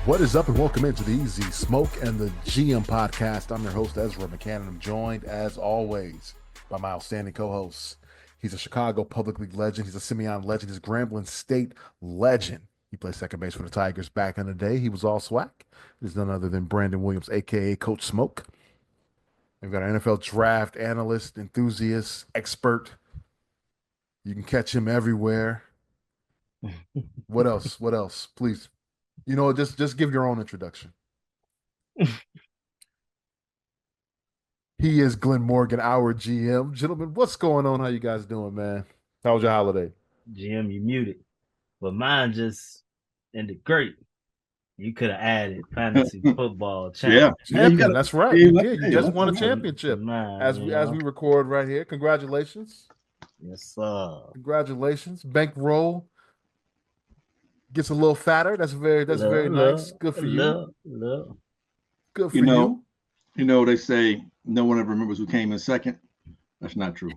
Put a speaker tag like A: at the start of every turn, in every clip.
A: What is up, and welcome into the Easy Smoke and the GM podcast. I'm your host, Ezra McCann, and I'm joined, as always, by my outstanding co-host. He's a Chicago Public League legend. He's a Simeon legend. He's a Grambling State legend. He played second base for the Tigers back in the day. He was all swag. He's none other than Brandon Williams, a.k.a. Coach Smoke. We've got an NFL draft analyst, enthusiast, expert. You can catch him everywhere. What else? What else? Please. You know, just give your own introduction. He is Glenn Morgan, our GM. Gentlemen, what's going on? How you guys doing, man? How was your holiday?
B: GM, you muted. But mine just ended great. You could have added fantasy football
C: Yeah,
B: champion.
C: yeah, you
A: Champion,
C: got
A: that's right. You did. You just
C: let's
A: won a
C: go.
A: championship
B: Mine,
A: as we record right here. Congratulations.
B: Yes, sir.
A: Congratulations. Bankroll gets a little fatter. That's very nice. Good for you. Good for you.
C: You know, they say no one ever remembers who came in second. That's not true.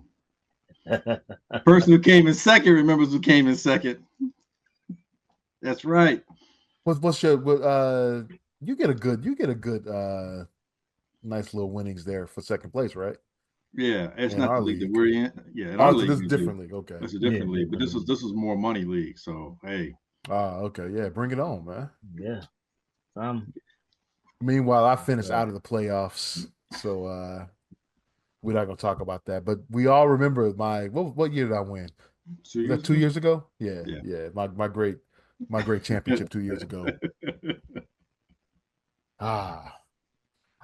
C: Person who came in second remembers who came in second. That's right.
A: What's your you get a good nice little winnings there for second place, right?
C: Yeah, it's
A: In
C: not
A: our
C: the league that
A: league.
C: we're in. Yeah, in
A: Oh,
C: our
A: so
C: league,
A: this is
C: we
A: different
C: do.
A: league. Okay.
C: That's a different
B: Yeah,
C: league, but
B: different
C: this is more money league. So hey,
A: Okay. Yeah, bring it on, man.
B: Yeah.
A: Meanwhile, I finished out of the playoffs, so we're not gonna talk about that. But we all remember my what year did I win? Was that 2 years ago? Yeah. My great championship 2 years ago.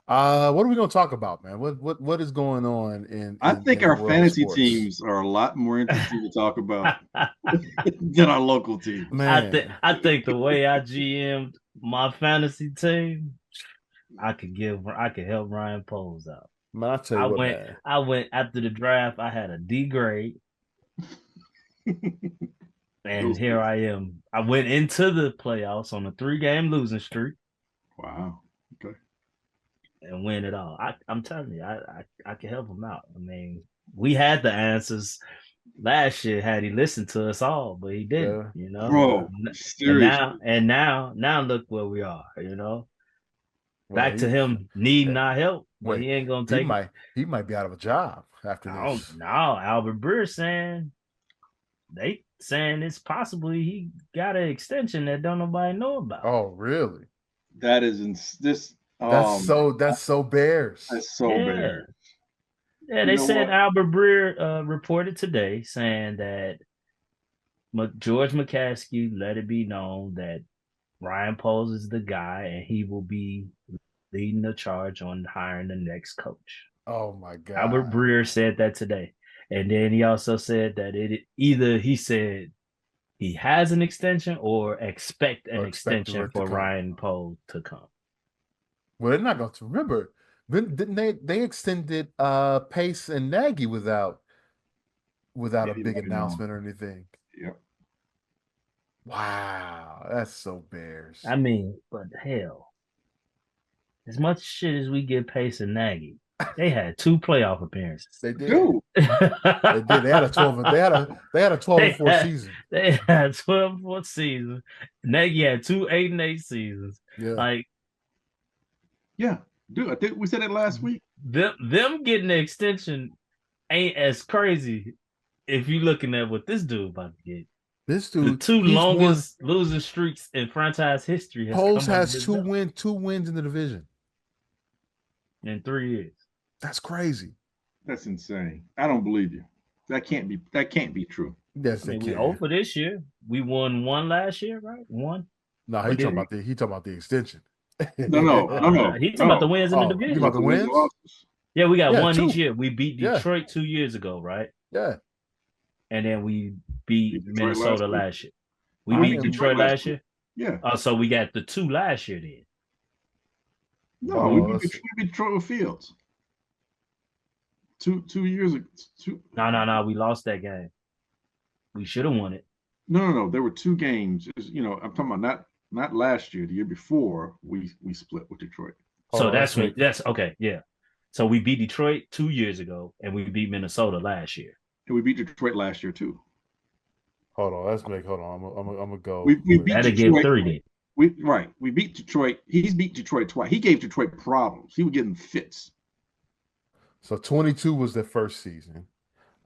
A: What are we gonna talk about, man? What is going on
C: I
A: in
C: think
A: the
C: our
A: world of
C: fantasy
A: sports?
C: teams are a lot more interesting to talk about than our local teams.
A: Man,
B: I think the way I GM'd my fantasy team, I could help Ryan Poles out.
A: man, I tell you what, man.
B: I went after the draft, I had a D grade. And here I am. I went into the playoffs on a 3-game losing streak.
C: Wow. Okay.
B: And win it all. I'm telling you, I can help him out. I mean, we had the answers last year had he listened to us all, but he didn't,
A: Yeah.
C: Bro, seriously.
B: And now look where we are,
A: Well,
B: Back to him needing our help, but
A: wait,
B: he ain't gonna take it.
A: He might be out of a job after
B: I don't
A: this.
B: know. Albert Breer saying it's possibly he got an extension that don't nobody know about.
A: Oh, really?
C: That is this.
A: That's so Bears.
C: That's so bad.
B: Yeah, they said Albert Breer reported today saying that George McCaskey let it be known that Ryan Poles is the guy and he will be leading the charge on hiring the next coach.
A: Oh my God.
B: Albert Breer said that today. And then he also said that he said he has an extension or expect an extension for Ryan Poles to come.
A: Well, they're not going to remember. Didn't they extended Pace and Nagy without a big announcement or anything?
C: Yep.
A: Wow, that's so Bears.
B: I mean, but hell, as much shit as we give Pace and Nagy, they had 2 playoff appearances.
A: They did.
C: Dude.
A: They did. They had a 12. They had a 12-4 season.
B: They had 12-4 season. Nagy had 2 8-8 seasons.
A: Yeah.
C: Yeah, dude. I think we said it last week.
B: Them getting the extension ain't as crazy if you're looking at what this dude about to get.
A: This dude,
B: the 2 longest losing streaks in franchise history.
A: Poles has 2 wins in the division
B: in 3 years.
A: That's crazy.
C: That's insane. I don't believe you. That can't be true.
A: Yes,
B: we 0 for this year. We won 1 last year, right? 1.
A: No, he talking about the extension.
C: No.
B: He's talking about the wins in the division.
A: You about the wins?
B: Yeah, we got 1 each year. We beat Detroit 2 years ago, right?
A: Yeah.
B: And then we beat Minnesota last year. We beat Detroit last year?
C: Yeah.
B: So we got the 2 last year then.
C: No, we beat Detroit with Fields. 2 years ago.
B: No. We lost that game. We should have won it.
C: No. There were 2 games. I'm talking about not last year. The year before we split with Detroit.
B: So that's okay. Yeah. So we beat Detroit 2 years ago, and we beat Minnesota last year.
C: And we beat Detroit last year too.
A: Hold on. I'm gonna go.
C: We beat
B: That'll
C: Detroit.
B: Give 3 then.
C: We beat Detroit. He's beat Detroit twice. He gave Detroit problems. He was getting fits.
A: So 22 was their first season.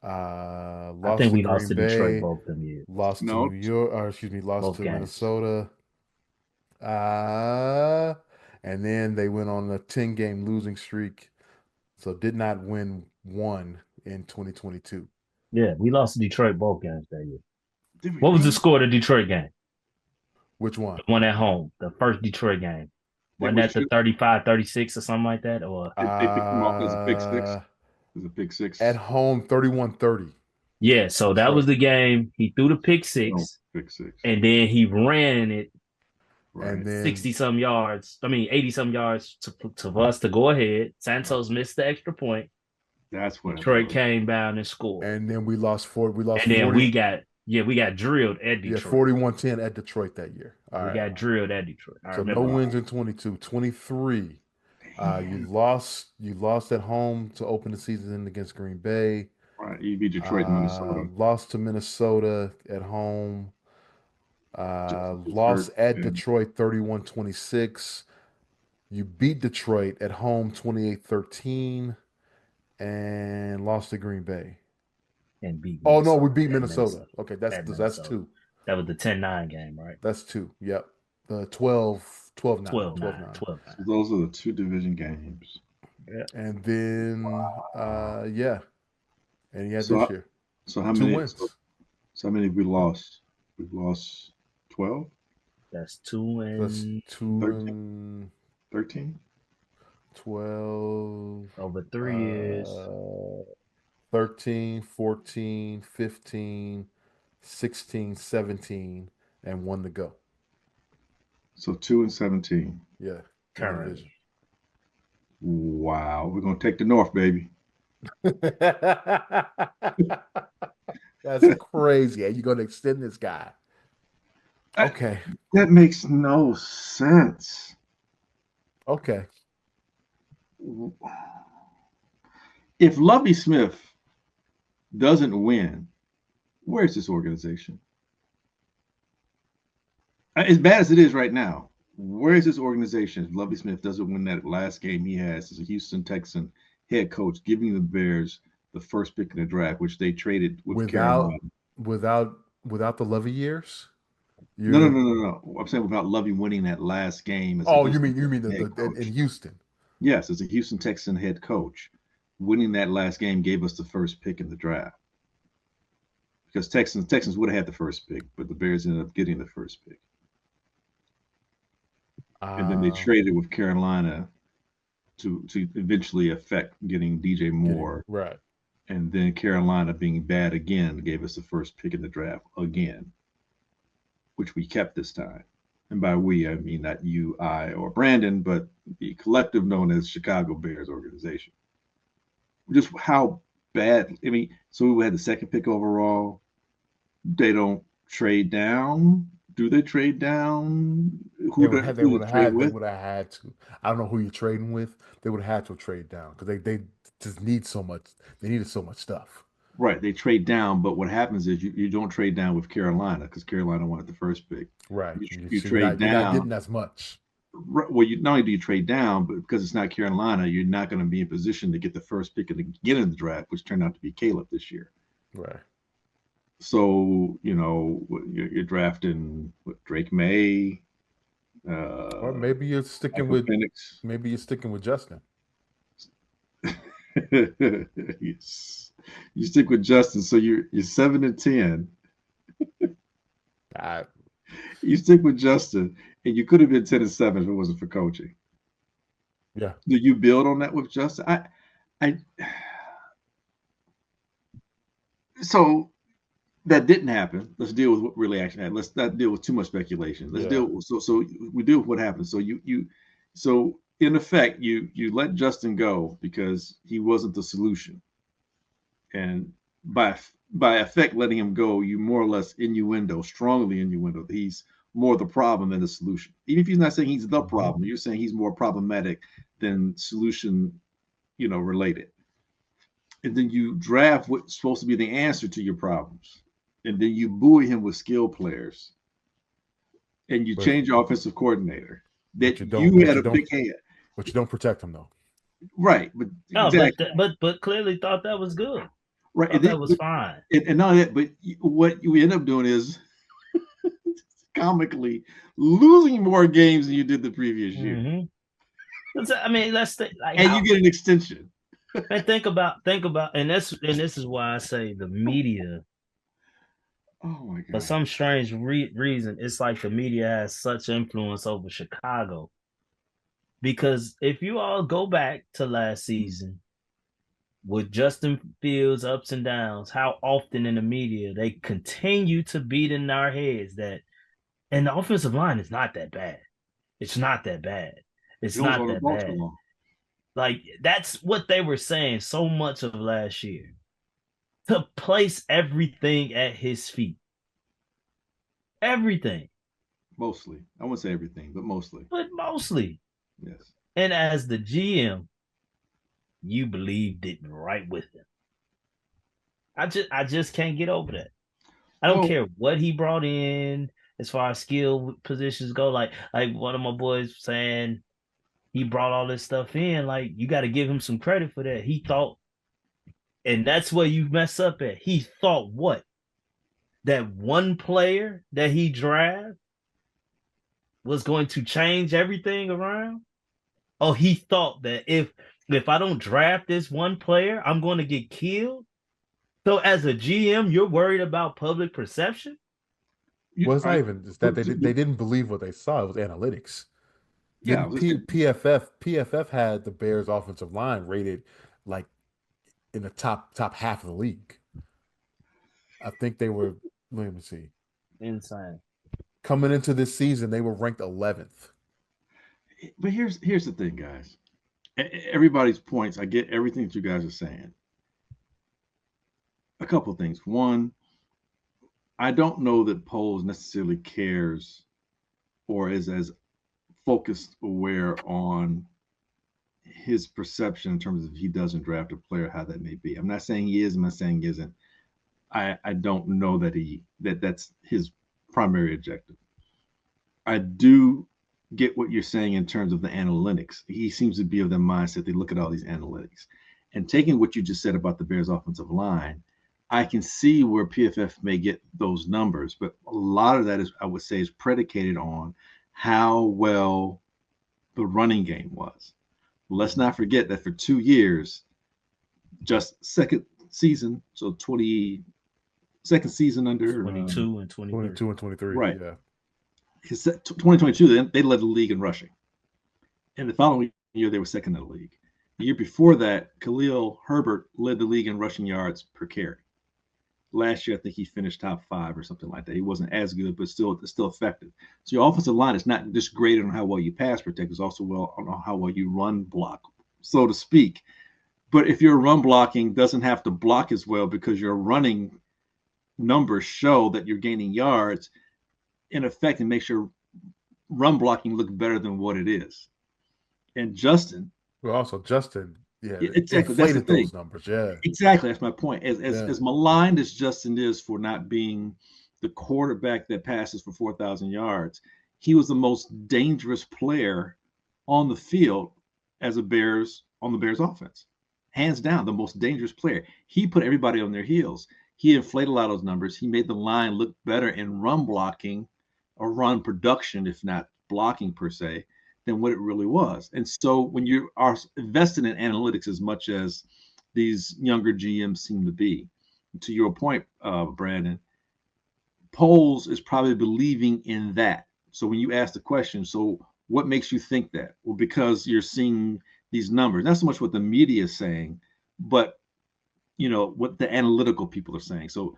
B: I
A: Lost
B: think
A: to
B: we lost
A: Green
B: to Detroit
A: Bay,
B: both them years.
A: lost to
C: No,
A: New York, or excuse me, lost
B: Both
A: to
B: games.
A: Minnesota. And then they went on a 10-game losing streak. So did not win one in 2022.
B: Yeah, we lost to Detroit both games that year.
C: did we
B: What was the
C: really?
B: score of the Detroit game?
A: Which one?
B: The one at home, the first Detroit game. Wasn't
C: was
B: that the 35-36 or something like that? Or
C: they picked him off as a pick six. It was a pick
A: At
C: six.
A: home, 31-30.
B: yeah, so that was the game. He threw the pick
C: No,
B: six,
C: pick six.
B: and then he ran it
C: Right.
A: And then
B: 60 some yards. I mean, 80 some yards to us to go ahead. Santos missed the extra point.
C: That's what
B: Detroit
C: it was.
B: came down and scored.
A: and then we lost 40. We lost
B: And then
A: 40.
B: we got drilled at
A: Yeah,
B: Detroit.
A: 41-10 at Detroit that year. All
B: we
A: right.
B: got drilled at Detroit. I
A: So no
B: remember.
A: wins in 22. 23. You lost at home to open the season against Green Bay.
C: Right. You beat Detroit and Minnesota.
A: Lost to Minnesota at home. Lost
C: hurt,
A: at
C: yeah.
A: Detroit 31-26. You beat Detroit at home 28-13 and lost to Green Bay.
B: And beat
A: Oh no,
B: Minnesota.
A: we beat
B: At
A: Minnesota. Okay,
B: At
A: that's
B: Minnesota.
A: two.
B: That was the 10-9 game, right?
A: That's two. Yep. 12-9.
B: 12-9.
C: So those are the two division games.
B: Yeah.
A: And then yeah. And you had
C: So
A: this year.
C: So how
A: 2
C: many
A: wins.
C: So how many have we lost? We've lost 12?
B: That's 2 and
A: That's 2
C: 13.
A: and
C: 13?
A: 12
B: over 3 years.
A: 13, 14, 15, 16, 17, and 1 to go.
C: So 2 and 17.
A: Yeah.
B: Currently.
C: Wow. We're gonna take the North, baby.
A: That's crazy. You're gonna extend this guy. Okay.
C: That makes no sense.
A: Okay.
C: If Lovie Smith doesn't win, where's this organization? As bad as it is right now, where is this organization if Lovie Smith doesn't win that last game he has as a Houston Texan head coach, giving the Bears the first pick in the draft, which they traded with Carolina?
A: Without the Lovie years?
C: No. I'm saying without Lovie winning that last game.
A: You mean in Houston?
C: Yes, as a Houston Texan head coach, winning that last game gave us the first pick in the draft. Because Texans would have had the first pick, but the Bears ended up getting the first pick. And then they traded with Carolina to eventually affect getting DJ Moore.
A: Right.
C: And then Carolina being bad again gave us the first pick in the draft again, which we kept this time. And by we, I mean not you, I, or Brandon, but the collective known as Chicago Bears organization. Just how bad. I mean, so we had the second pick overall. They don't trade down. Do they trade down?
A: They would have had to. I don't know who you're trading with. They would have had to trade down because they just need so much. They needed so much stuff.
C: Right. They trade down, but what happens is you don't trade down with Carolina because Carolina wanted the first pick.
A: Right.
C: You trade down.
A: You're not getting as much.
C: Right, well, not only do you trade down, but because it's not Carolina, you're not going to be in position to get the first pick at the beginning of the draft, which turned out to be Caleb this year.
A: Right.
C: So, you're drafting Drake May.
A: Or maybe you're sticking with Penix. Maybe you're sticking with Justin.
C: Yes. You stick with Justin, so you're 7-10. You stick with Justin, and you could have been 10-7 if it wasn't for coaching.
A: Yeah.
C: Do you build on that with Justin? So that didn't happen. Let's deal with what really actually happened. Let's not deal with too much speculation. Let's deal. So we deal with what happened. So so in effect, you let Justin go because he wasn't the solution, and by effect letting him go, you more or less strongly innuendo that he's more the problem than the solution. Even if he's not saying he's the problem, you're saying he's more problematic than solution, related. And then you draft what's supposed to be the answer to your problems. And then you buoy him with skill players. and you change your offensive coordinator, that
A: you
C: you had a big hand.
A: But you don't protect him though.
C: Right, but
B: No,
C: exactly.
B: but clearly thought that was good.
C: Right,
B: Thought that was fine.
C: And not that, but what you end up doing is comically losing more games than you did the previous year.
B: Mm-hmm. I mean, let's think, like,
C: and you get an extension.
B: And think about, and this is why I say the media.
C: Oh my God!
B: For some strange reason, it's like the media has such influence over Chicago. Because if you all go back to last season, with Justin Fields' ups and downs, how often in the media they continue to beat in our heads that, and the offensive line is not that bad. It's not that bad. It's not that bad. Like, that's what they were saying so much of last year. To place everything at his feet. Everything.
C: Mostly. I wouldn't say everything, but mostly.
B: But mostly.
C: Yes.
B: And as the GM, you believed it right with him. I just can't get over that. I don't care what he brought in as far as skill positions go. Like one of my boys saying he brought all this stuff in. Like, you got to give him some credit for that. He thought, and that's where you mess up at. He thought what? That one player that he drafted was going to change everything around? Oh, he thought that if I don't draft this one player, I'm going to get killed? So as a GM, you're worried about public perception?
A: Well, it's not even just that they didn't believe what they saw. It was analytics.
C: Yeah,
A: PFF had the Bears' offensive line rated like in the top half of the league. I think they were. Let me see.
B: Insane.
A: Coming into this season, they were ranked 11th.
C: But here's the thing, guys. Everybody's points. I get everything that you guys are saying. A couple of things. One, I don't know that Poles necessarily cares or is as focused, aware on his perception in terms of if he doesn't draft a player, how that may be. I'm not saying he is. I'm not saying he isn't. I don't know that that's his primary objective. I do get what you're saying in terms of the analytics. He seems to be of the mindset they look at all these analytics. And taking what you just said about the Bears offensive line, I can see where PFF may get those numbers, but a lot of that is, I would say, is predicated on how well the running game was. Let's not forget that for 2 years, just second season, so 22nd season under
B: 22 and 23.
A: 22 and 23,
C: right?
A: Yeah.
C: 2022, they led the league in rushing, and the following year they were second in the league. The year before that, Khalil Herbert led the league in rushing yards per carry. Last year, I think he finished top 5 or something like that. He wasn't as good, but still effective. So your offensive line is not just graded on how well you pass protect; it's also on how well you run block, so to speak. But if your run blocking doesn't have to block as well because your running numbers show that you're gaining yards, in effect, it makes your run blocking look better than what it is. And Justin,
A: yeah,
C: exactly, that's the thing.
A: Those numbers, yeah,
C: exactly. That's my point. As maligned as Justin is for not being the quarterback that passes for 4,000 yards, he was the most dangerous player on the field as on the Bears offense, hands down, the most dangerous player. He put everybody on their heels. He inflated a lot of those numbers. He made the line look better in run blocking or run production, if not blocking per se, than what it really was. And so when you are invested in analytics as much as these younger GMs seem to be, to your point, Brandon, Poles is probably believing in that. So when you ask the question, so what makes you think that? Well, because you're seeing these numbers, not so much what the media is saying, but what the analytical people are saying. So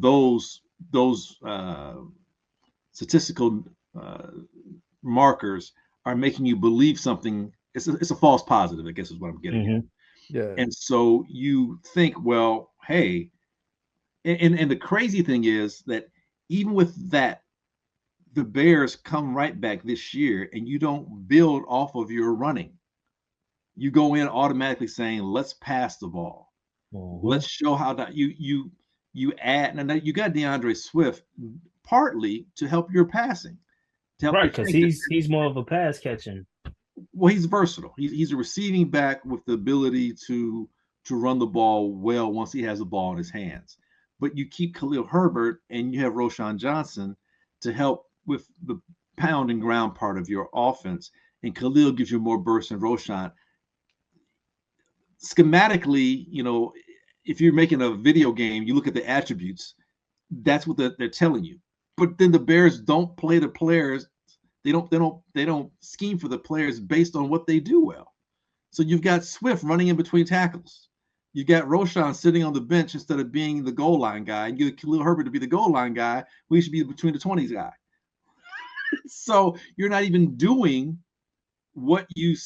C: those statistical markers are making you believe something. It's a false positive, I guess, is what I'm getting at.
A: Yeah.
C: And so you think, well, hey, and the crazy thing is that even with that, the Bears come right back this year, and you don't build off of your running. You go in automatically saying, let's pass the ball. Let's show how that you you add, and you got DeAndre Swift partly to help your passing, to help
B: Right,
C: your
B: because
C: change.
B: he's more of a pass catching.
C: Well, he's versatile. He's a receiving back with the ability to run the ball well once he has the ball in his hands. But you keep Khalil Herbert and you have Roshan Johnson to help with the pound and ground part of your offense. And Khalil gives you more burst than Roshan. Schematically, if you're making a video game, you look at the attributes, that's what they're telling you. But then the Bears don't play the players. They don't scheme for the players based on what they do well. So you've got Swift running in between tackles. You got Roshan sitting on the bench instead of being the goal line guy. You get Khalil Herbert to be the goal line guy. We should be between the 20s guy. So you're not even doing what you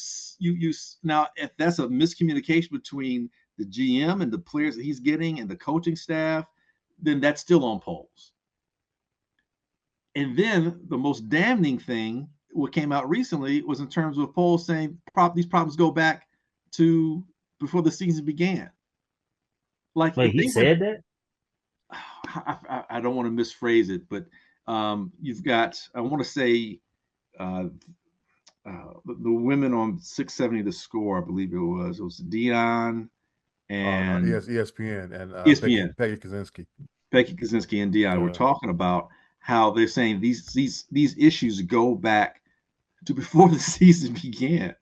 C: now. If that's a miscommunication between the GM and the players that he's getting and the coaching staff, then that's still on polls. And then the most damning thing, what came out recently, was in terms of polls saying these problems go back to before the season began. Like,
B: Wait, he said that?
C: I don't want to misphrase it, but you've got, I want to say, the women on 670 The Score, I believe it was Dion and
A: ESPN and
C: ESPN.
A: Peggy Kaczynski.
C: Becky Kaczynski and Dion were talking about how they're saying these issues go back to before the season began.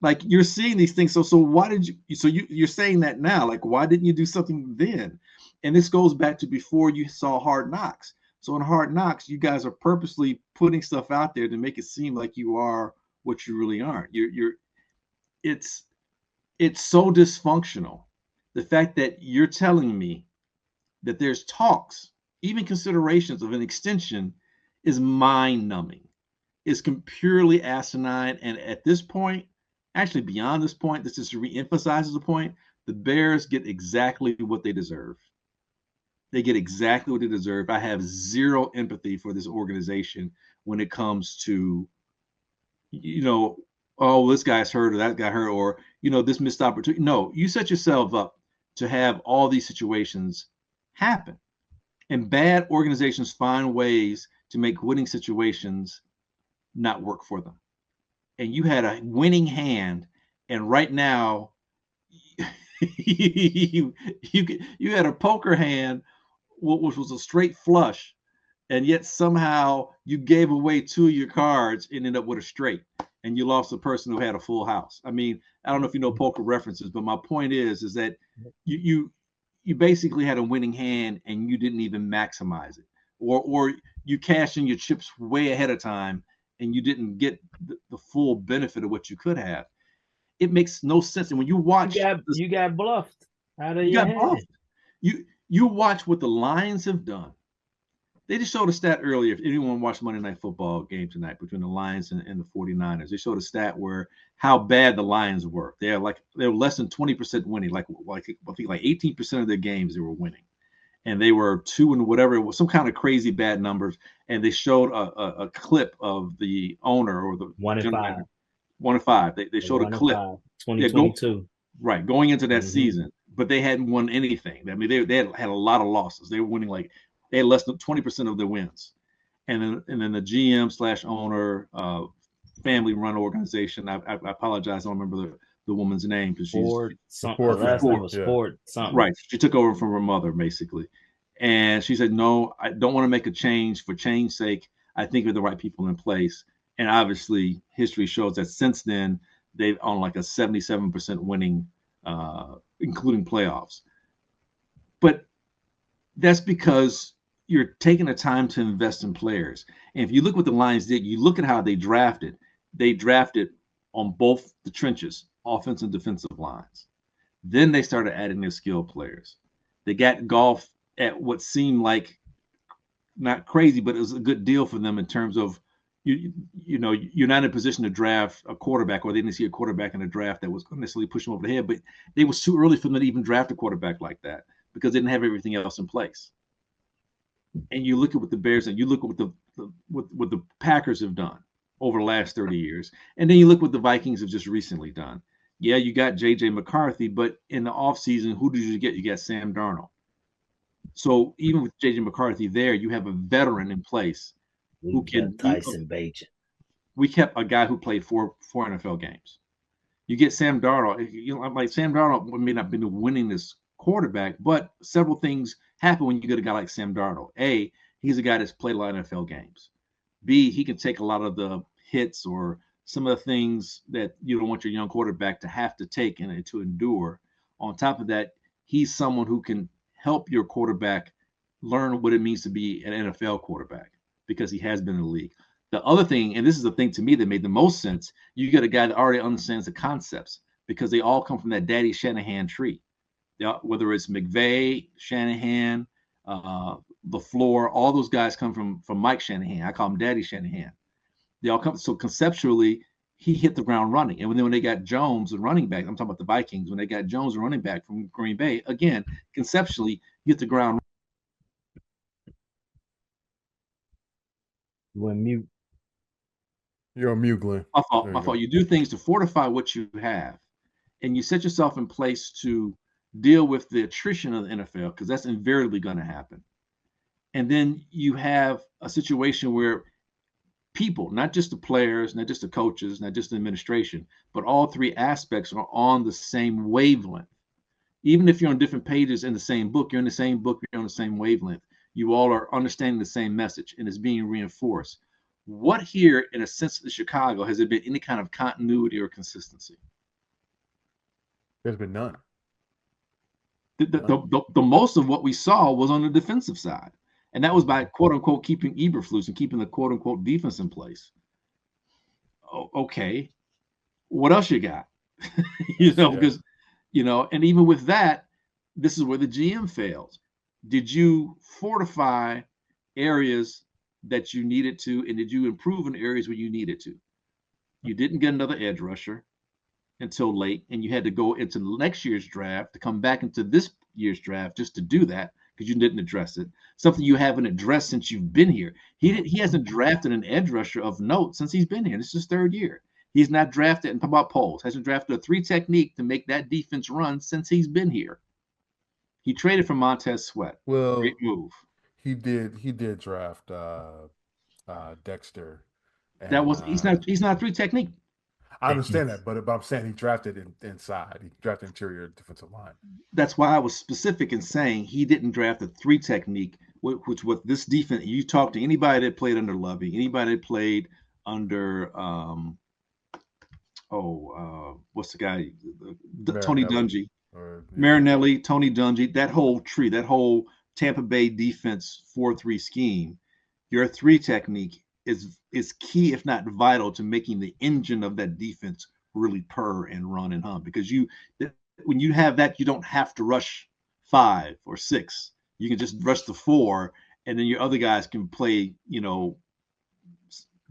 C: Like, you're seeing these things. So why did you? So you're saying that now? Like, why didn't you do something then? And this goes back to before you saw Hard Knocks. So in Hard Knocks, you guys are purposely putting stuff out there to make it seem like you are what you really aren't. It's so dysfunctional. The fact that you're telling me that there's talks, even considerations of an extension, is mind-numbing. It's purely asinine. And at this point, actually beyond this point, this just re-emphasizes the point, the Bears get exactly what they deserve. They get exactly what they deserve. I have zero empathy for this organization when it comes to, oh, this guy's hurt or that guy hurt, or, this missed opportunity. No, you set yourself up to have all these situations happen. And bad organizations find ways to make winning situations not work for them. And you had a winning hand, and right now you had a poker hand, which was a straight flush, and yet somehow you gave away two of your cards and ended up with a straight, and you lost the person who had a full house. I mean, I don't know if you know poker references, but my point is that you basically had a winning hand and you didn't even maximize it, or you cashed in your chips way ahead of time and you didn't get the full benefit of what you could have. It makes no sense. And when you watch,
B: you got bluffed out of your hand.
C: You watch what the Lions have done. They just showed a stat earlier. If anyone watched Monday Night Football game tonight between the Lions and the 49ers, they showed a stat where how bad the Lions were. They're less than 20% winning. Like I think like 18% of their games they were winning, and they were 2 and whatever. It was some kind of crazy bad numbers. And they showed a clip of the owner or the
B: 1-5.
C: 1-5. They showed a clip.
B: 2022.
C: Right, going into that season, but they hadn't won anything. I mean, they had a lot of losses. They were winning they had less than 20% of their wins, and then the GM/owner, family-run organization. I apologize, I don't remember the woman's name because she's
B: last name was Ford something.
C: Right, she took over from her mother basically, and she said, "No, I don't want to make a change for change's sake. I think we're the right people in place." And obviously, history shows that since then they've on like a 77% winning, including playoffs. But that's because you're taking the time to invest in players. And if you look what the Lions did, you look at how they drafted. They drafted on both the trenches, offensive and defensive lines. Then they started adding their skilled players. They got Goff at what seemed like not crazy, but it was a good deal for them in terms of you're not in a position to draft a quarterback, or they didn't see a quarterback in the draft that was going to necessarily push them over the head. But it was too early for them to even draft a quarterback like that because they didn't have everything else in place. And you look at what the Bears and you look at what the Packers have done over the last 30 years, and then you look what the Vikings have just recently done. Yeah, you got J.J. McCarthy, but in the offseason, who did you get? You got Sam Darnold. So even with JJ McCarthy there, you have a veteran in place who
B: We
C: can.
B: kept Tyson Bagent.
C: We kept a guy who played four NFL games. You get Sam Darnold. Like Sam Darnold may not have been the winningest quarterback, but several things happen when you get a guy like Sam Darnold. A, he's a guy that's played a lot of NFL games. B, he can take a lot of the hits or some of the things that you don't want your young quarterback to have to take and to endure. On top of that, he's someone who can help your quarterback learn what it means to be an NFL quarterback because he has been in the league. The other thing, and this is the thing to me that made the most sense, you get a guy that already understands the concepts because they all come from that Daddy Shanahan tree. Whether it's McVay, Shanahan, LaFleur, all those guys come from Mike Shanahan. I call him Daddy Shanahan. They all come. So conceptually, he hit the ground running. And then when they got Jones, the running back, I'm talking about the Vikings, when they got Jones, the running back from Green Bay, again, conceptually, he hit the ground.
B: You went mute.
A: You're on mute, Glenn.
C: My fault. My fault. You do things to fortify what you have, and you set yourself in place to deal with the attrition of the NFL because that's invariably going to happen. And then you have a situation where people, not just the players, not just the coaches, not just the administration, but all three aspects are on the same wavelength. Even if you're on different pages in the same book, you're in the same book, you're on the same wavelength. You all are understanding the same message and it's being reinforced. What here, in a sense, of Chicago, has there been any kind of continuity or consistency?
A: There's been none.
C: The most of what we saw was on the defensive side. And that was by quote unquote keeping Eberflus and keeping the quote unquote defense in place. Okay. What else you got? Because, and even with that, this is where the GM fails. Did you fortify areas that you needed to, and did you improve in areas where you needed to? You didn't get another edge rusher until late, and you had to go into next year's draft to come back into this year's draft just to do that because you didn't address it. Something you haven't addressed since you've been here. He hasn't drafted an edge rusher of note since he's been here. This is his third year. He's not drafted, and talk about Poles, hasn't drafted a 3 technique to make that defense run since he's been here. He traded for Montez Sweat.
A: Well,
C: great move.
A: He did draft Dexter.
C: And, that was he's not a 3 technique.
A: I understand that, but I'm saying he drafted inside. He drafted interior defensive line.
C: That's why I was specific in saying he didn't draft a 3 technique, which with this defense, you talk to anybody that played under Lovey, anybody that played under what's the guy? Tony Dungy. Marinelli, Tony Dungy, that whole tree, that whole Tampa Bay defense 4-3 scheme, your 3 technique is key, if not vital, to making the engine of that defense really purr and run and hum. Because when you have that, you don't have to rush 5 or 6. You can just rush the 4, and then your other guys can play,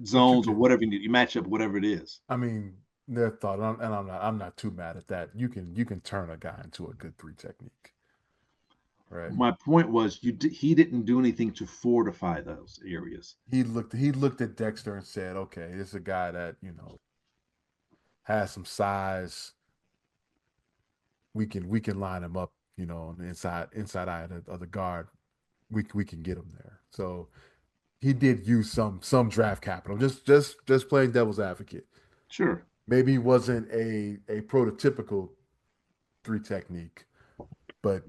C: zones or whatever you need. You match up whatever it is.
A: I mean, their thought, and I'm not too mad at that. You can turn a guy into a good 3 technique. Right.
C: My point was, he didn't do anything to fortify those areas.
A: He looked at Dexter and said, "Okay, this is a guy that has some size. We can line him up, on the inside eye of the guard. We can get him there." So he did use some draft capital. Just playing devil's advocate.
C: Sure.
A: Maybe he wasn't a prototypical 3 technique, but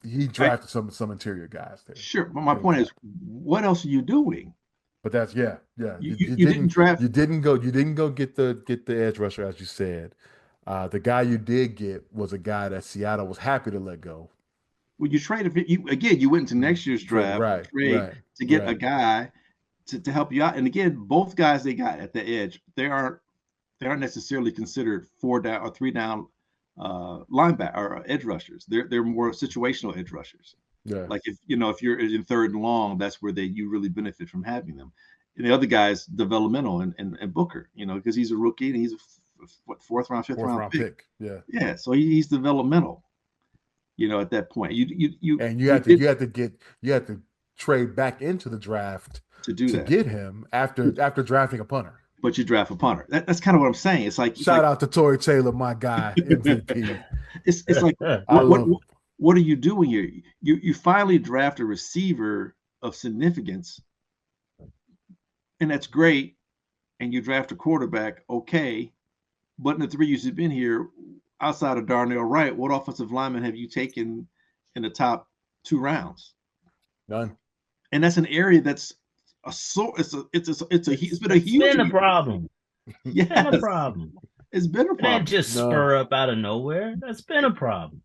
A: he drafted some interior guys there.
C: Sure, but my point is, what else are you doing?
A: But that's yeah.
C: You didn't draft.
A: You didn't go get the edge rusher, as you said. The guy you did get was a guy that Seattle was happy to let go.
C: Well, you traded. You went into next year's draft to get a guy to help you out. And again, both guys they got at the edge, they aren't necessarily considered 4 down or 3 down linebacker or edge rushers. They're more situational edge rushers.
A: Yeah.
C: Like if you're in 3rd and long, that's where you really benefit from having them. And the other guy's developmental and Booker, because he's a rookie and he's a 4th round, 5th round pick.
A: Yeah.
C: Yeah. So he's developmental. At that point, you
A: had to trade back into the draft
C: to
A: get him after drafting a punter.
C: But you draft a punter. That's kind of what I'm saying. It's like
A: shout out to Torrey Taylor, my guy, MVP.
C: it's like what are you doing here? You finally draft a receiver of significance, and that's great. And you draft a quarterback, okay. But in the 3 years you've been here, outside of Darnell Wright, what offensive lineman have you taken in the top 2 rounds?
A: None.
C: And that's an area that's it's been a
B: It's
C: huge
B: been a problem.
C: yes,
B: Been a problem.
C: it's been a
B: It ain't
C: problem.
B: just spur up out of nowhere. That's been a problem.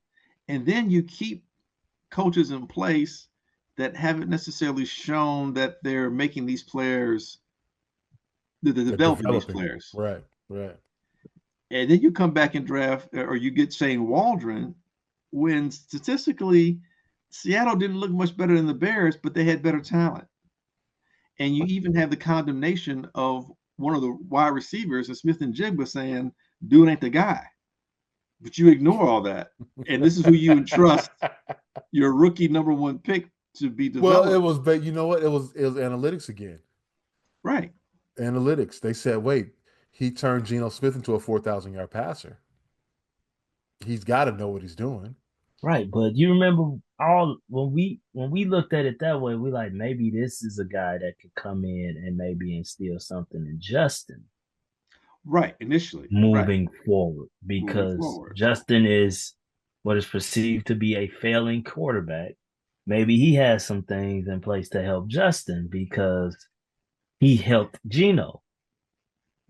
C: And then you keep coaches in place that haven't necessarily shown that they're making these players, they're developing these players.
A: Right, right.
C: And then you come back and draft, or you get Shane Waldron, when statistically Seattle didn't look much better than the Bears, but they had better talent. And you even have the condemnation of one of the wide receivers, Smith and Jigba, saying, dude ain't the guy. But you ignore all that. And this is who you entrust your rookie number 1 pick to be developed.
A: Well, it was, but you know what? It was analytics again.
C: Right.
A: Analytics. They said, wait, he turned Geno Smith into a 4,000-yard passer. He's got to know what he's doing.
B: Right, but you remember when we looked at it that way, we like maybe this is a guy that could come in and maybe instill something in Justin.
C: Right, initially.
B: Moving forward, because Justin is what is perceived to be a failing quarterback. Maybe he has some things in place to help Justin because he helped Geno.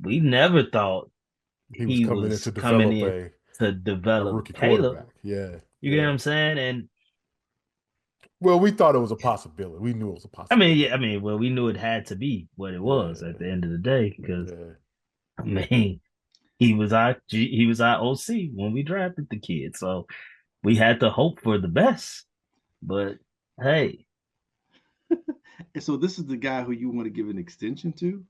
B: We never thought he was coming in to develop
A: a rookie
B: Caleb.
A: Quarterback. Yeah.
B: You get what I'm saying? And
A: well, we thought it was a possibility. We knew it was a possibility.
B: Well, we knew it had to be what it was at the end of the day because I mean, he was our OC when we drafted the kid, so we had to hope for the best. But hey,
C: and so this is the guy who you want to give an extension to,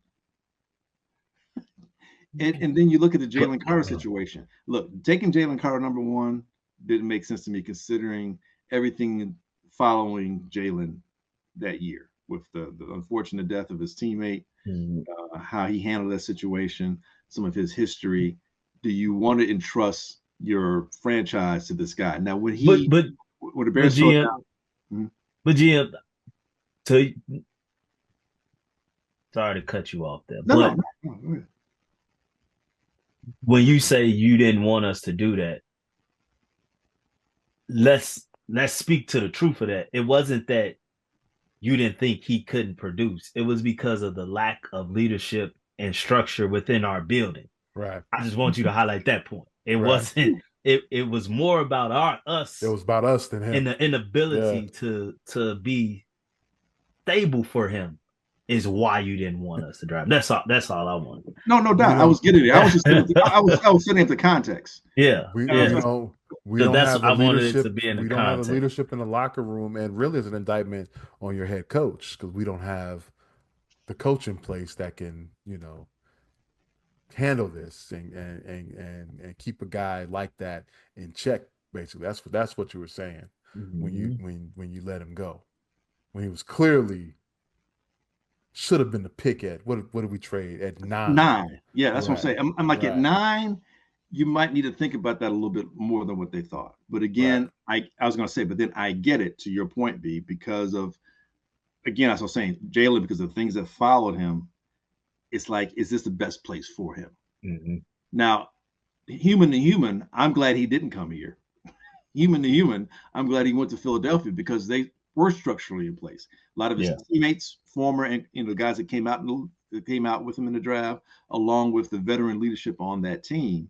C: and then you look at the Jalen Carter situation. Look, taking Jalen Carter number 1 didn't make sense to me considering everything following Jalen that year with the unfortunate death of his teammate, how he handled that situation, some of his history. Do you want to entrust your franchise to this guy? Now, when the Bears
B: GM, but GM, sorry to cut you off there,
C: no.
B: When you say you didn't want us to do that, let's speak to the truth of that. It wasn't that you didn't think he couldn't produce. It was because of the lack of leadership and structure within our building.
A: Right.
B: I just want you to highlight that point. It wasn't. It was more about us.
A: It was about us than him.
B: And the inability to be stable for him is why you didn't want us to drive. That's all I wanted.
C: No doubt. I was getting it. I was just I was sitting at the context.
B: Yeah.
A: We don't have the leadership. We don't have the leadership in the locker room, and really is an indictment on your head coach because we don't have the coach in place that can, handle this and keep a guy like that in check. Basically, that's what you were saying when you let him go, when he was clearly should have been the pick at what did we trade at 9?
C: 9. Yeah, that's what I'm saying. I'm like at 9. You might need to think about that a little bit more than what they thought. But again, I was going to say, but then I get it to your point, B, because of, again, as I was saying, Jalen, because of the things that followed him, it's like, is this the best place for him?
B: Mm-hmm.
C: Now, human to human, I'm glad he didn't come here. Human to human, I'm glad he went to Philadelphia because they were structurally in place. A lot of his teammates, former, and guys that came out with him in the draft, along with the veteran leadership on that team,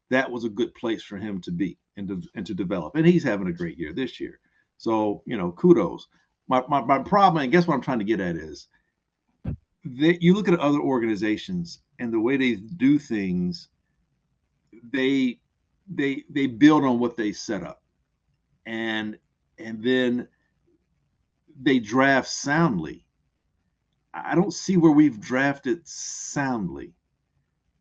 C: that was a good place for him to be and to develop. And he's having a great year this year. So, kudos. My problem, and guess what I'm trying to get at is that you look at other organizations and the way they do things, they build on what they set up. And then they draft soundly. I don't see where we've drafted soundly.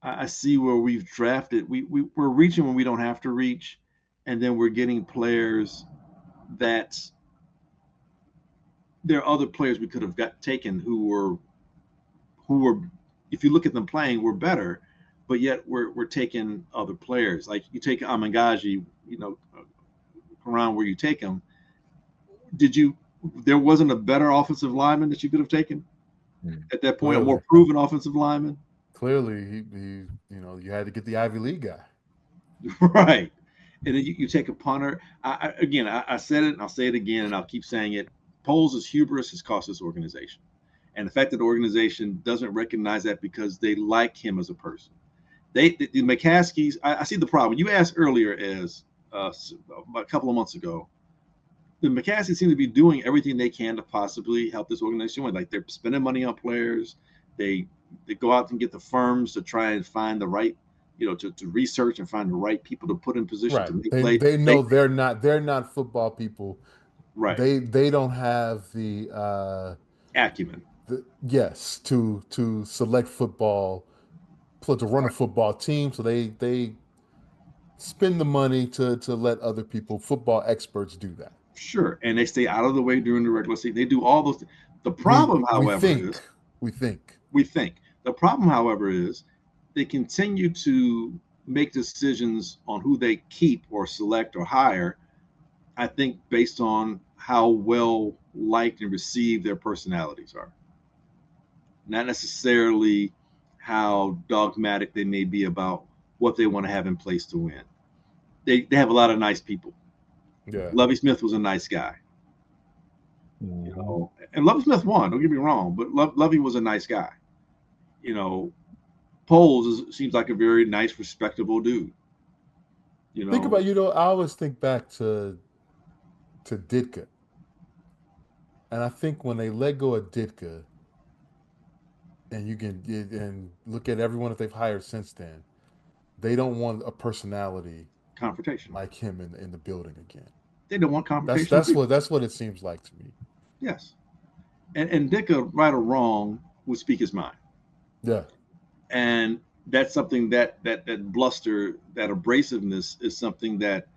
C: I see where we've drafted. We're reaching when we don't have to reach, and then we're getting players that there are other players we could have taken who were, if you look at them playing, were better, but yet we're taking other players. Like you take Amangaji, around where you take him. There wasn't a better offensive lineman that you could have taken at that point, a more proven offensive lineman?
A: Clearly, he you had to get the Ivy League guy.
C: Right. And then you take a punter. I said it, and I'll say it again, and I'll keep saying it. Poles' hubris has cost this organization. And the fact that the organization doesn't recognize that because they like him as a person. The McCaskies, I see the problem. You asked earlier, as a couple of months ago, the McCaskies seem to be doing everything they can to possibly help this organization win. Like, they're spending money on players. They go out and get the firms to try and find the right, to research and find the right people to put in position
A: right.
C: to make
A: They
C: plays.
A: They know they're not football people.
C: Right.
A: They don't have the
C: acumen.
A: To select football, to run a football team. So they spend the money to let other people, football experts, do that.
C: Sure, and they stay out of the way during the regular season. They do all those things. The problem, however, is
A: we think
C: the problem, however, is they continue to make decisions on who they keep or select or hire. I think based on how well liked and received their personalities are, not necessarily how dogmatic they may be about what they want to have in place to win. They have a lot of nice people.
A: Yeah.
C: Lovie Smith was a nice guy. And Lovie Smith won, don't get me wrong, but Lovie was a nice guy. Poles seems like a very nice, respectable dude.
A: Think about, I always think back to Ditka. And I think when they let go of Ditka, and you can and look at everyone that they've hired since then, they don't want a personality
C: confrontation
A: like him in the building again.
C: They don't want confrontation.
A: That's what it seems like to me.
C: Yes, and Ditka, right or wrong, would speak his mind.
A: Yeah,
C: and that's something that bluster, that abrasiveness, is something that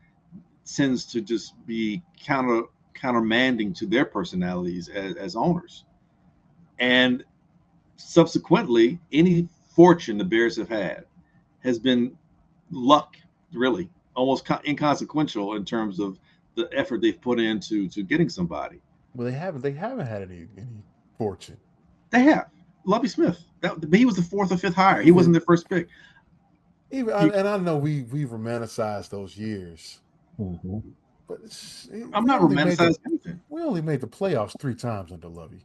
C: tends to just be countermanding to their personalities as owners. And subsequently, any fortune the Bears have had has been luck, really, almost inconsequential in terms of the effort they've put into getting somebody.
A: Well, they haven't had any fortune.
C: They have. Lovie Smith, he was the fourth or fifth hire. He wasn't their first pick.
A: And I know we've romanticized those years, but
C: I'm not romanticizing anything.
A: We only made the playoffs 3 times under Lovie.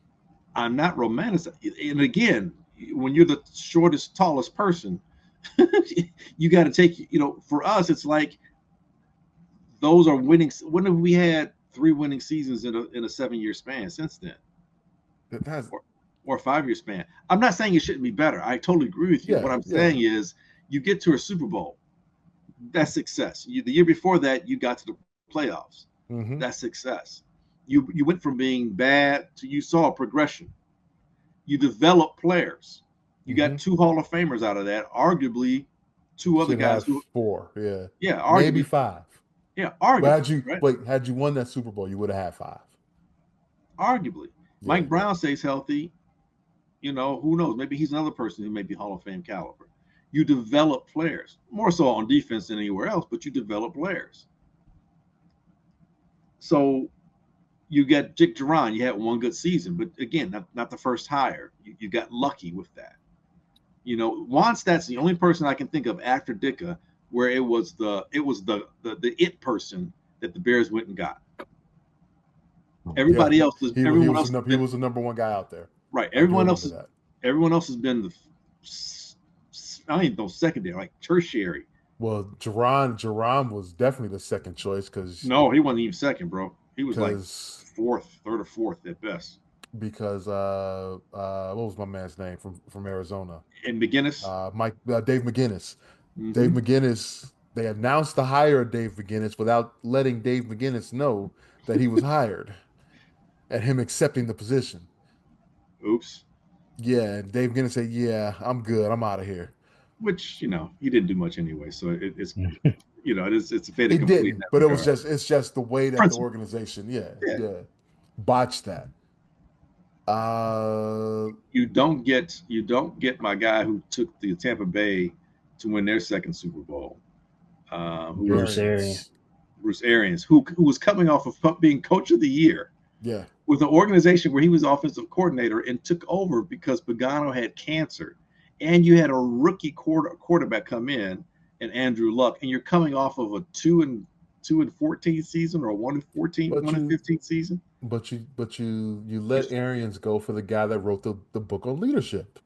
C: I'm not romanticizing. And again, when you're the shortest, tallest person, you got to take. For us, it's like those are winning. When have we had 3 winning seasons in a 7-year span since then? Or a 5-year span. I'm not saying it shouldn't be better. I totally agree with you. What I'm saying is, you get to a Super Bowl, that's success. The year before that, you got to the playoffs.
A: Mm-hmm.
C: That's success. You went from being bad to, you saw a progression. You developed players. You got 2 Hall of Famers out of that. Arguably, 2 other guys.
A: 4,
C: yeah,
A: arguably, maybe 5.
C: Yeah, arguably.
A: Had you won that Super Bowl, you would have had 5.
C: Arguably, Mike Brown stays healthy. Who knows? Maybe he's another person who may be Hall of Fame caliber. You develop players, more so on defense than anywhere else, but you develop players. So you got Dick Duran. You had 1 good season, but again, not the first hire. You got lucky with that. Wannstedt's the only person I can think of after Ditka where it was the it person that the Bears went and got. Everybody else was. He was
A: the number 1 guy out there.
C: Right. Everyone else has been the, I don't even know, secondary, like tertiary.
A: Well, Jerron was definitely the second choice because
C: no, he wasn't even second, bro. He was like third or fourth at best.
A: Because what was my man's name from Arizona?
C: And McGinnis.
A: Dave McGinnis. Mm-hmm. Dave McGinnis. They announced the hire of Dave McGinnis without letting Dave McGinnis know that he was hired, and him accepting the position.
C: Oops.
A: Yeah, Dave McGinnis said, "Yeah, I'm good. I'm out of here."
C: Which he didn't do much anyway, so it's it's a fait
A: accompli. He didn't, but it's just the way that the organization, botched that.
C: You don't get my guy who took the Tampa Bay to win their second Super Bowl.
B: Bruce Arians.
C: Bruce Arians, who was coming off of being coach of the year.
A: Yeah.
C: With an organization where he was offensive coordinator and took over because Pagano had cancer, and you had a rookie quarterback come in and Andrew Luck, and you're coming off of a 2-14 season or a 1-15 season.
A: But you let Arians go for the guy that wrote the book on leadership.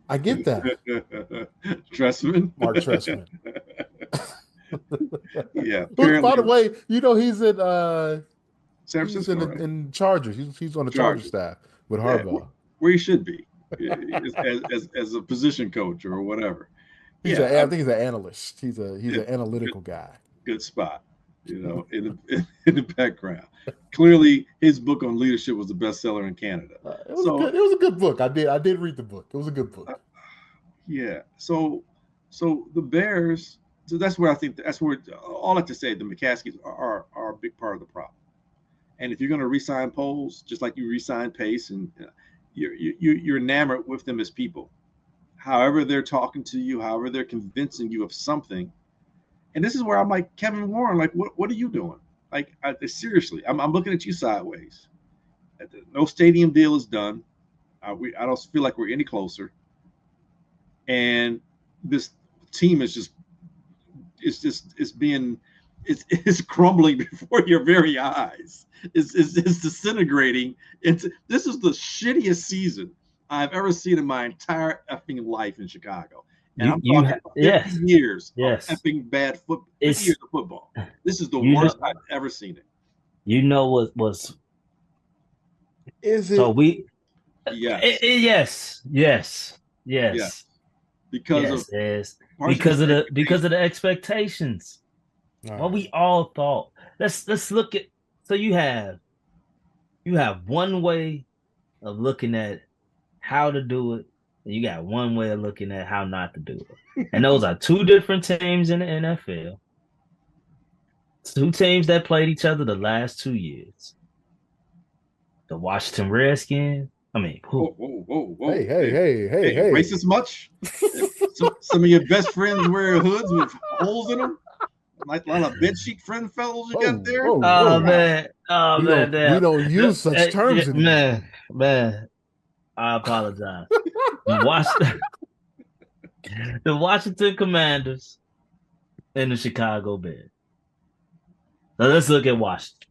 A: I get that.
C: Tressman.
A: Mark Tressman.
C: Yeah.
A: By the way, he's in
C: San Francisco,
A: he's in Chargers. He's on the Chargers staff with Harbaugh.
C: Where he should be as a position coach or whatever.
A: I think he's an analyst. He's an analytical guy.
C: Good spot, in the background. Clearly, his book on leadership was the bestseller in Canada.
A: It was a good book. I did read the book. It was a good book.
C: Yeah. So the Bears. So that's where all I have to say. The McCaskies are a big part of the problem. And if you're going to re-sign Poles, just like you re-sign Pace, and you're enamored with them as people, however they're talking to you, however they're convincing you of something. And this is where I'm like, Kevin Warren, like, what are you doing? Like, seriously, I'm looking at you sideways. No stadium deal is done. I don't feel like we're any closer. And this team is it's crumbling before your very eyes. It's disintegrating. This is the shittiest season I've ever seen in my entire effing life in Chicago. And I'm talking about 50 years of effing bad football. 50 years of football. This is the worst I've ever seen it.
B: You know what was?
A: Is it?
B: So we.
C: Yes.
B: Yes.
C: Because
B: of the expectations. Right. What we all thought. Let's look at. So you have one way of looking at how to do it, and you got one way of looking at how not to do it. And those are two different teams in the NFL. Two teams that played each other the last 2 years. The Washington Redskins. I mean, who?
C: Whoa.
A: Hey.
C: Racist much? Some of your best friends wear hoods with holes in them? Like a lot of bedsheet friend fellows you got there?
B: Man.
A: We don't use such terms anymore.
B: Man. I apologize. The Washington Commanders and the Chicago Bears. So let's look at Washington.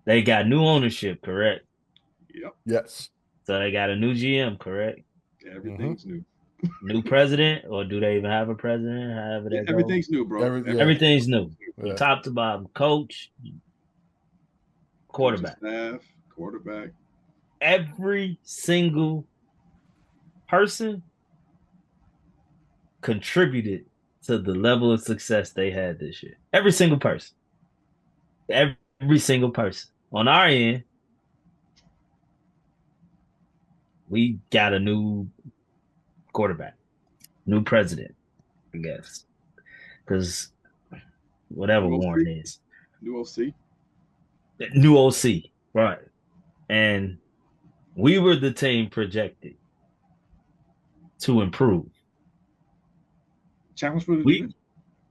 B: They got new ownership, correct?
C: Yep.
A: Yes.
B: So they got a new GM, correct?
C: Everything's new.
B: New president, or do they even have a president?
C: Everything's new, bro.
B: Everything's new. Yeah. Top to bottom, coach, quarterback.
C: Staff, quarterback.
B: Every single person contributed to the level of success they had this year. Every single person. Every single person. On our end, we got a new quarterback, new president, I guess. Because whatever Warren is.
C: New OC.
B: New OC, right. And we were the team projected to improve.
C: Challenge for the division?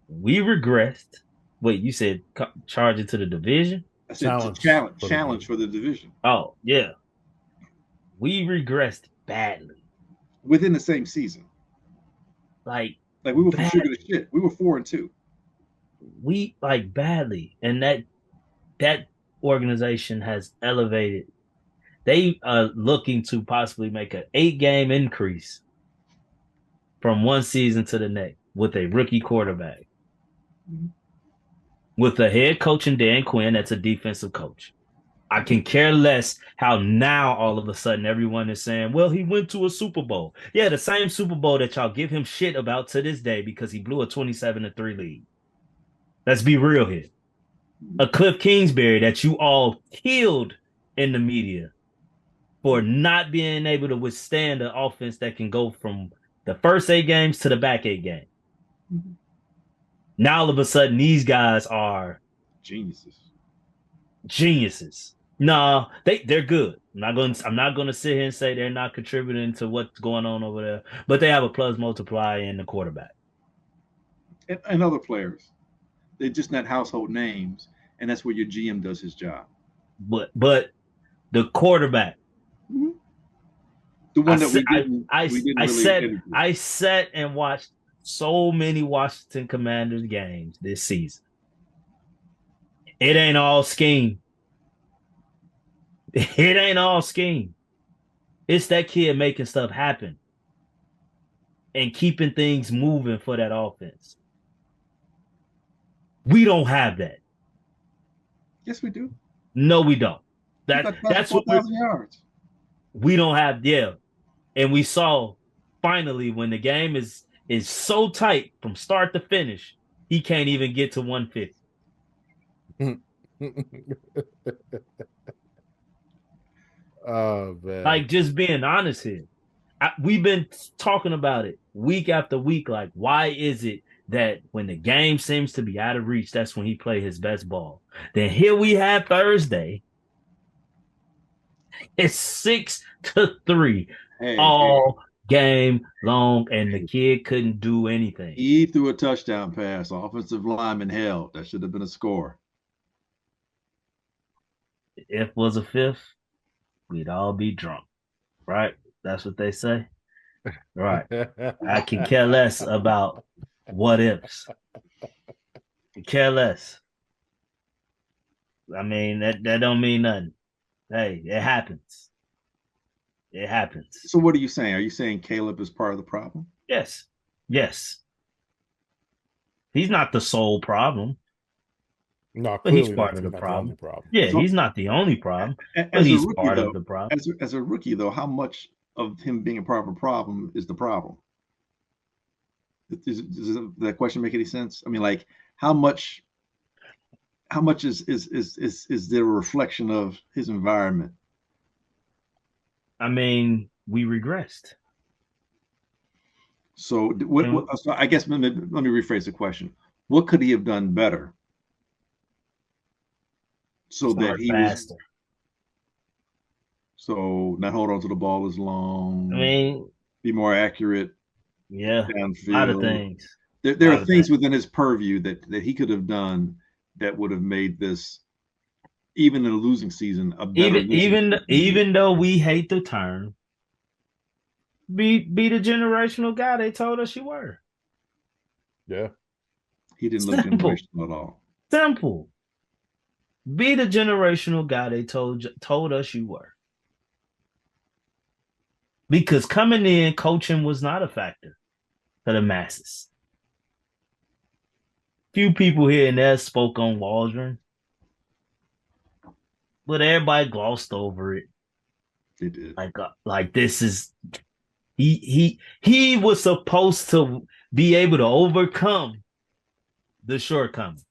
B: We regressed. Wait, you said charge it to the division?
C: I said challenge for the division.
B: Oh, yeah. We regressed badly.
C: Within the same season.
B: Like
C: we were from sugar to shit. We were 4-2.
B: We badly. And that organization has elevated. They are looking to possibly make an 8-game increase from one season to the next with a rookie quarterback. Mm-hmm. With a head coach in Dan Quinn, that's a defensive coach. I can care less how now all of a sudden everyone is saying, well, he went to a Super Bowl. Yeah, the same Super Bowl that y'all give him shit about to this day because he blew a 27-3 lead. Let's be real here. A Cliff Kingsbury that you all killed in the media for not being able to withstand an offense that can go from the first 8 games to the back 8 games. Mm-hmm. Now all of a sudden these guys are geniuses. No, they're good. I'm not gonna sit here and say they're not contributing to what's going on over there, but they have a plus multiplier in the quarterback.
C: And other players. They're just not household names, and that's where your GM does his job.
B: But the quarterback,
C: Mm-hmm. The one that we didn't really.
B: I sat and watched so many Washington Commanders games this season. It ain't all scheme. It ain't all scheme. It's that kid making stuff happen and keeping things moving for that offense. We don't have that.
C: Yes, we do.
B: No, we don't. That's what
C: 4,000 yards.
B: We don't have. Yeah, and we saw finally when the game is so tight from start to finish, he can't even get to 150.
A: Oh man!
B: Like just being honest here, we've been talking about it week after week. Like, why is it that when the game seems to be out of reach, that's when he play his best ball? Then here we have Thursday. It's 6-3 all game long, and the kid couldn't do anything.
C: He threw a touchdown pass. Offensive lineman held. That should have been a score.
B: If it was a fifth, we'd all be drunk, right? That's what they say, right? I can care less about what ifs. I care less. I mean, that don't mean nothing. Hey, it happens. It happens.
C: So what are you saying? Are you saying Caleb is part of the problem?
B: Yes. Yes. He's not the sole problem.
A: No,
B: but he's part of the problem. Yeah, so, he's not the only problem, but he's part of the problem.
C: As a rookie, though, how much of him being a part of a problem is the problem? Does that question make any sense? I mean, like, how much is there a reflection of his environment?
B: I mean, we regressed.
C: So so I guess let me rephrase the question. What could he have done better so that he faster? So not hold on to the ball as long.
B: I mean,
C: be more accurate.
B: Yeah,
C: downfield.
B: A lot of things.
C: There are things within his purview that he could have done that would have made this, even in a losing season, a better
B: even though we hate the term, be the generational guy they told us you were.
A: Yeah.
C: He didn't look generational at all.
B: Simple. Be the generational guy they told us you were. Because coming in, coaching was not a factor for the masses. Few people here and there spoke on Waldron, but everybody glossed over it.
C: They did.
B: Like this is he was supposed to be able to overcome the shortcomings.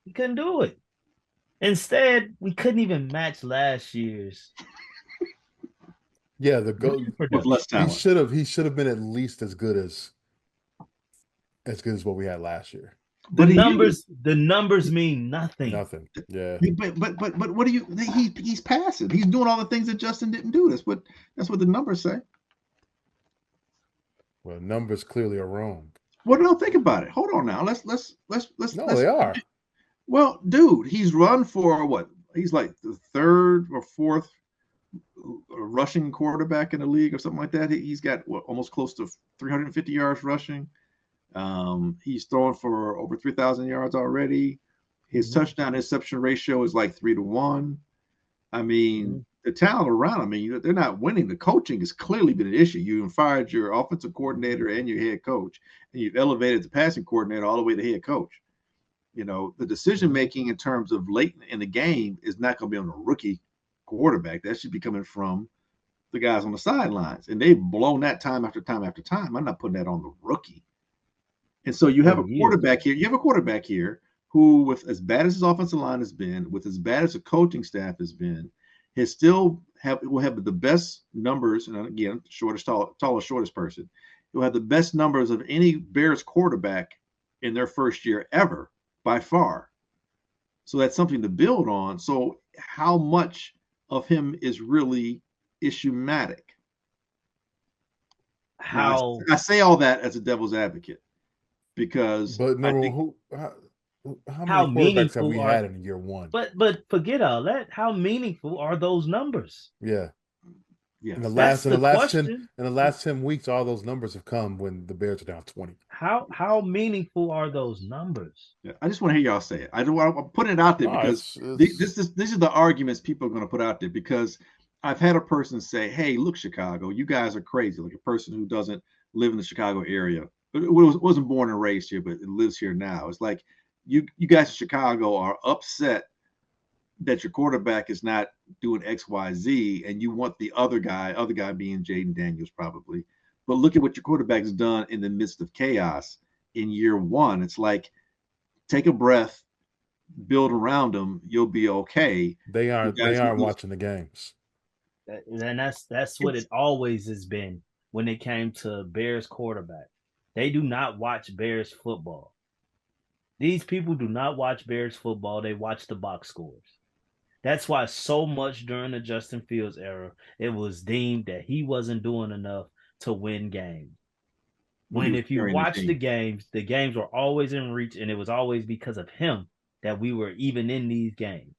B: He couldn't do it. Instead, we couldn't even match last year's.
A: Yeah, the goal
C: with less talent.
A: He should have been at least as good as what we had last year.
B: The numbers mean nothing.
A: Nothing. Yeah.
C: But what do you? He's passing. He's doing all the things that Justin didn't do. That's what the numbers say.
A: Well, numbers clearly are wrong.
C: Well, no, think about it. Hold on now. Let's.
A: No, they are.
C: Well, dude, he's run for what? He's like the third or fourth rushing quarterback in the league or something like that. He's got almost close to 350 yards rushing. He's throwing for over 3,000 yards already. His touchdown interception ratio is like 3-1. I mean, the talent around, I mean, they're not winning. The coaching has clearly been an issue. You fired your offensive coordinator and your head coach, and you've elevated the passing coordinator all the way to head coach. You know, the decision making in terms of late in the game is not going to be on a rookie quarterback. That should be coming from the guys on the sidelines, and they've blown that time after time after time. I'm not putting that on the rookie. And so you have a quarterback here. You have a quarterback here who, with as bad as his offensive line has been, with as bad as the coaching staff has been, will have the best numbers. And again, tallest, shortest person. He'll have the best numbers of any Bears quarterback in their first year ever, by far. So that's something to build on. So how much of him is really issuematic? I say all that as a devil's advocate. because
A: But
C: I
A: number
C: think
A: how
B: How
A: many quarterbacks have
B: meaningful
A: we
B: are?
A: had in year one?
B: But forget all that. How meaningful are those numbers?
A: Yeah.
C: yes,
B: That's the question.
A: In the last 10 weeks, all those numbers have come when the Bears are down 20.
B: How meaningful are those numbers?
C: yeah. I just want to hear y'all say it. I'm putting it out there
A: No,
C: because
A: it's
C: these are the arguments people are going to put out there. Because I've had a person say, "Hey, look, Chicago, you guys are crazy." Like a person who doesn't live in the Chicago area, wasn't born and raised here, but it lives here now. It's like you guys in Chicago are upset that your quarterback is not doing X, Y, Z, and you want the other guy being Jayden Daniels probably. But look at what your quarterback's done in the midst of chaos in year one. It's like take a breath, build around him, you'll be okay. You
A: they
C: guys
A: aren't
C: lose.
A: watching the games.
B: And that's what it always has been when it came to Bears quarterback. They do not watch Bears football. These people do not watch Bears football. They watch the box scores. That's why so much during the Justin Fields era, it was deemed that he wasn't doing enough to win games.
C: But he
B: When
C: was
B: if you
C: carrying the
B: watch
C: team.
B: the games were always in reach, and it was always because of him that we were even in these games.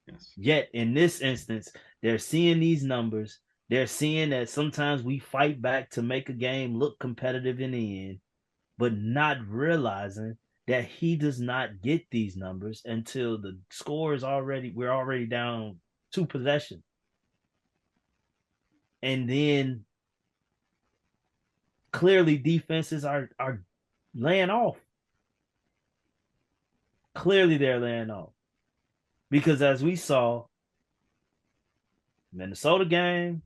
C: Yes.
B: Yet in this instance, they're seeing these numbers. They're seeing that sometimes we fight back to make a game look competitive in the end, but not realizing that he does not get these numbers until the score is we're already down 2 possessions. And then clearly defenses are laying off. Clearly they're laying off. Because as we saw, Minnesota game,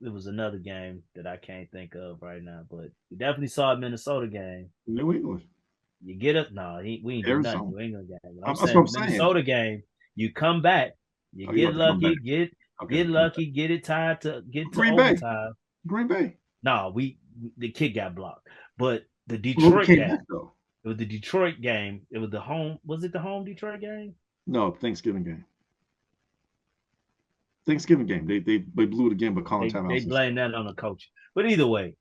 B: it was another game that I can't think of right now, but we definitely saw a Minnesota game.
C: New England.
B: You get up, no, we ain't do nothing.
C: Arizona.
B: New England game. But I'm
C: That's what
B: saying
C: I'm
B: the
C: saying.
B: Minnesota game, you come back, you
C: Oh, you
B: get
C: about to come back.
B: lucky,
C: Okay,
B: get
C: come back.
B: lucky, get it tied to get to
C: Green Bay.
B: overtime.
C: Green Bay.
B: No, the kick got blocked. But the
C: Well,
B: Detroit
C: came
B: game,
C: back though.
B: it was the Detroit game. It was the home. Was it the home Detroit game?
C: No, Thanksgiving game. Thanksgiving game. They blew it again, but calling
B: They
C: timeouts and stuff.
B: blame that on the coach. But either way,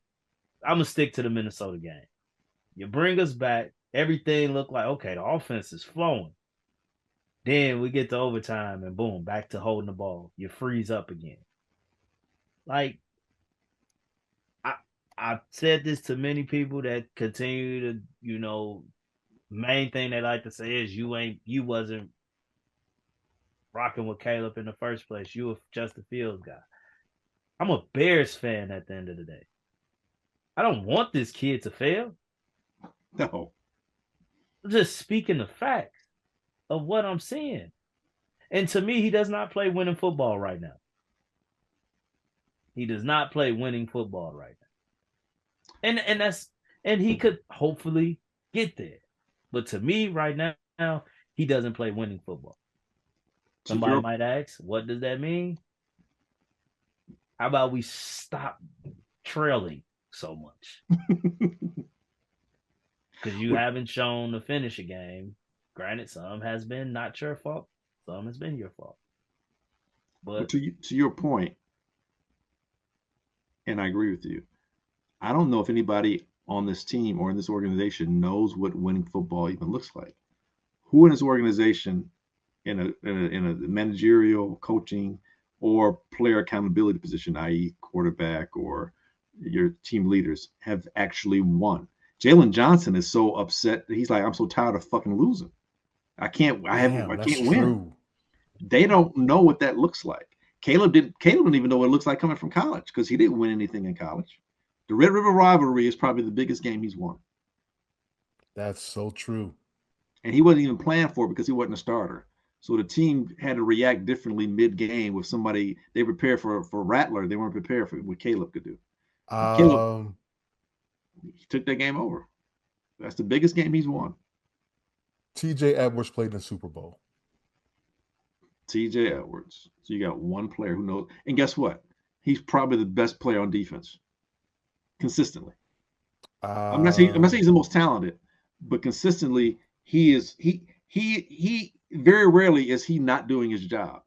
B: I'm gonna stick to the Minnesota game. You bring us back. Everything looked like okay. The offense is flowing. Then we get to overtime and boom, back to holding the ball. You freeze up again. Like I've said this to many people that continue to, main thing they like to say is you wasn't rocking with Caleb in the first place. You were just a Fields guy. I'm a Bears fan at the end of the day. I don't want this kid to fail.
C: No.
B: I'm just speaking the facts of what I'm seeing. And to me, he does not play winning football right now. He does not play winning football right now. And he could hopefully get there. But to me, right now, he doesn't play winning football. Somebody might ask, what does that mean? How about we stop trailing so much? Because you haven't shown to finish a game. Granted, some has been not your fault. Some has been your fault. But
C: to your point, and I agree with you, I don't know if anybody on this team or in this organization knows what winning football even looks like. Who in this organization, in a managerial, coaching, or player accountability position, i.e., quarterback or your team leaders, have actually won? Jalen Johnson is so upset that he's like, I'm so tired of fucking losing. I can't win.
A: True.
C: They don't know what that looks like. Caleb didn't even know what it looks like coming from college because he didn't win anything in college. The Red River rivalry is probably the biggest game he's won.
A: That's so true.
C: And he wasn't even planned for it because he wasn't a starter. So the team had to react differently mid-game with somebody they prepared for Rattler. They weren't prepared for what Caleb could do. Caleb, he took that game over. That's the biggest game he's won.
A: TJ Edwards played in the Super Bowl.
C: TJ Edwards. So you got one player who knows. And guess what? He's probably the best player on defense consistently. I'm not saying he's the most talented, but consistently he very rarely is he not doing his job.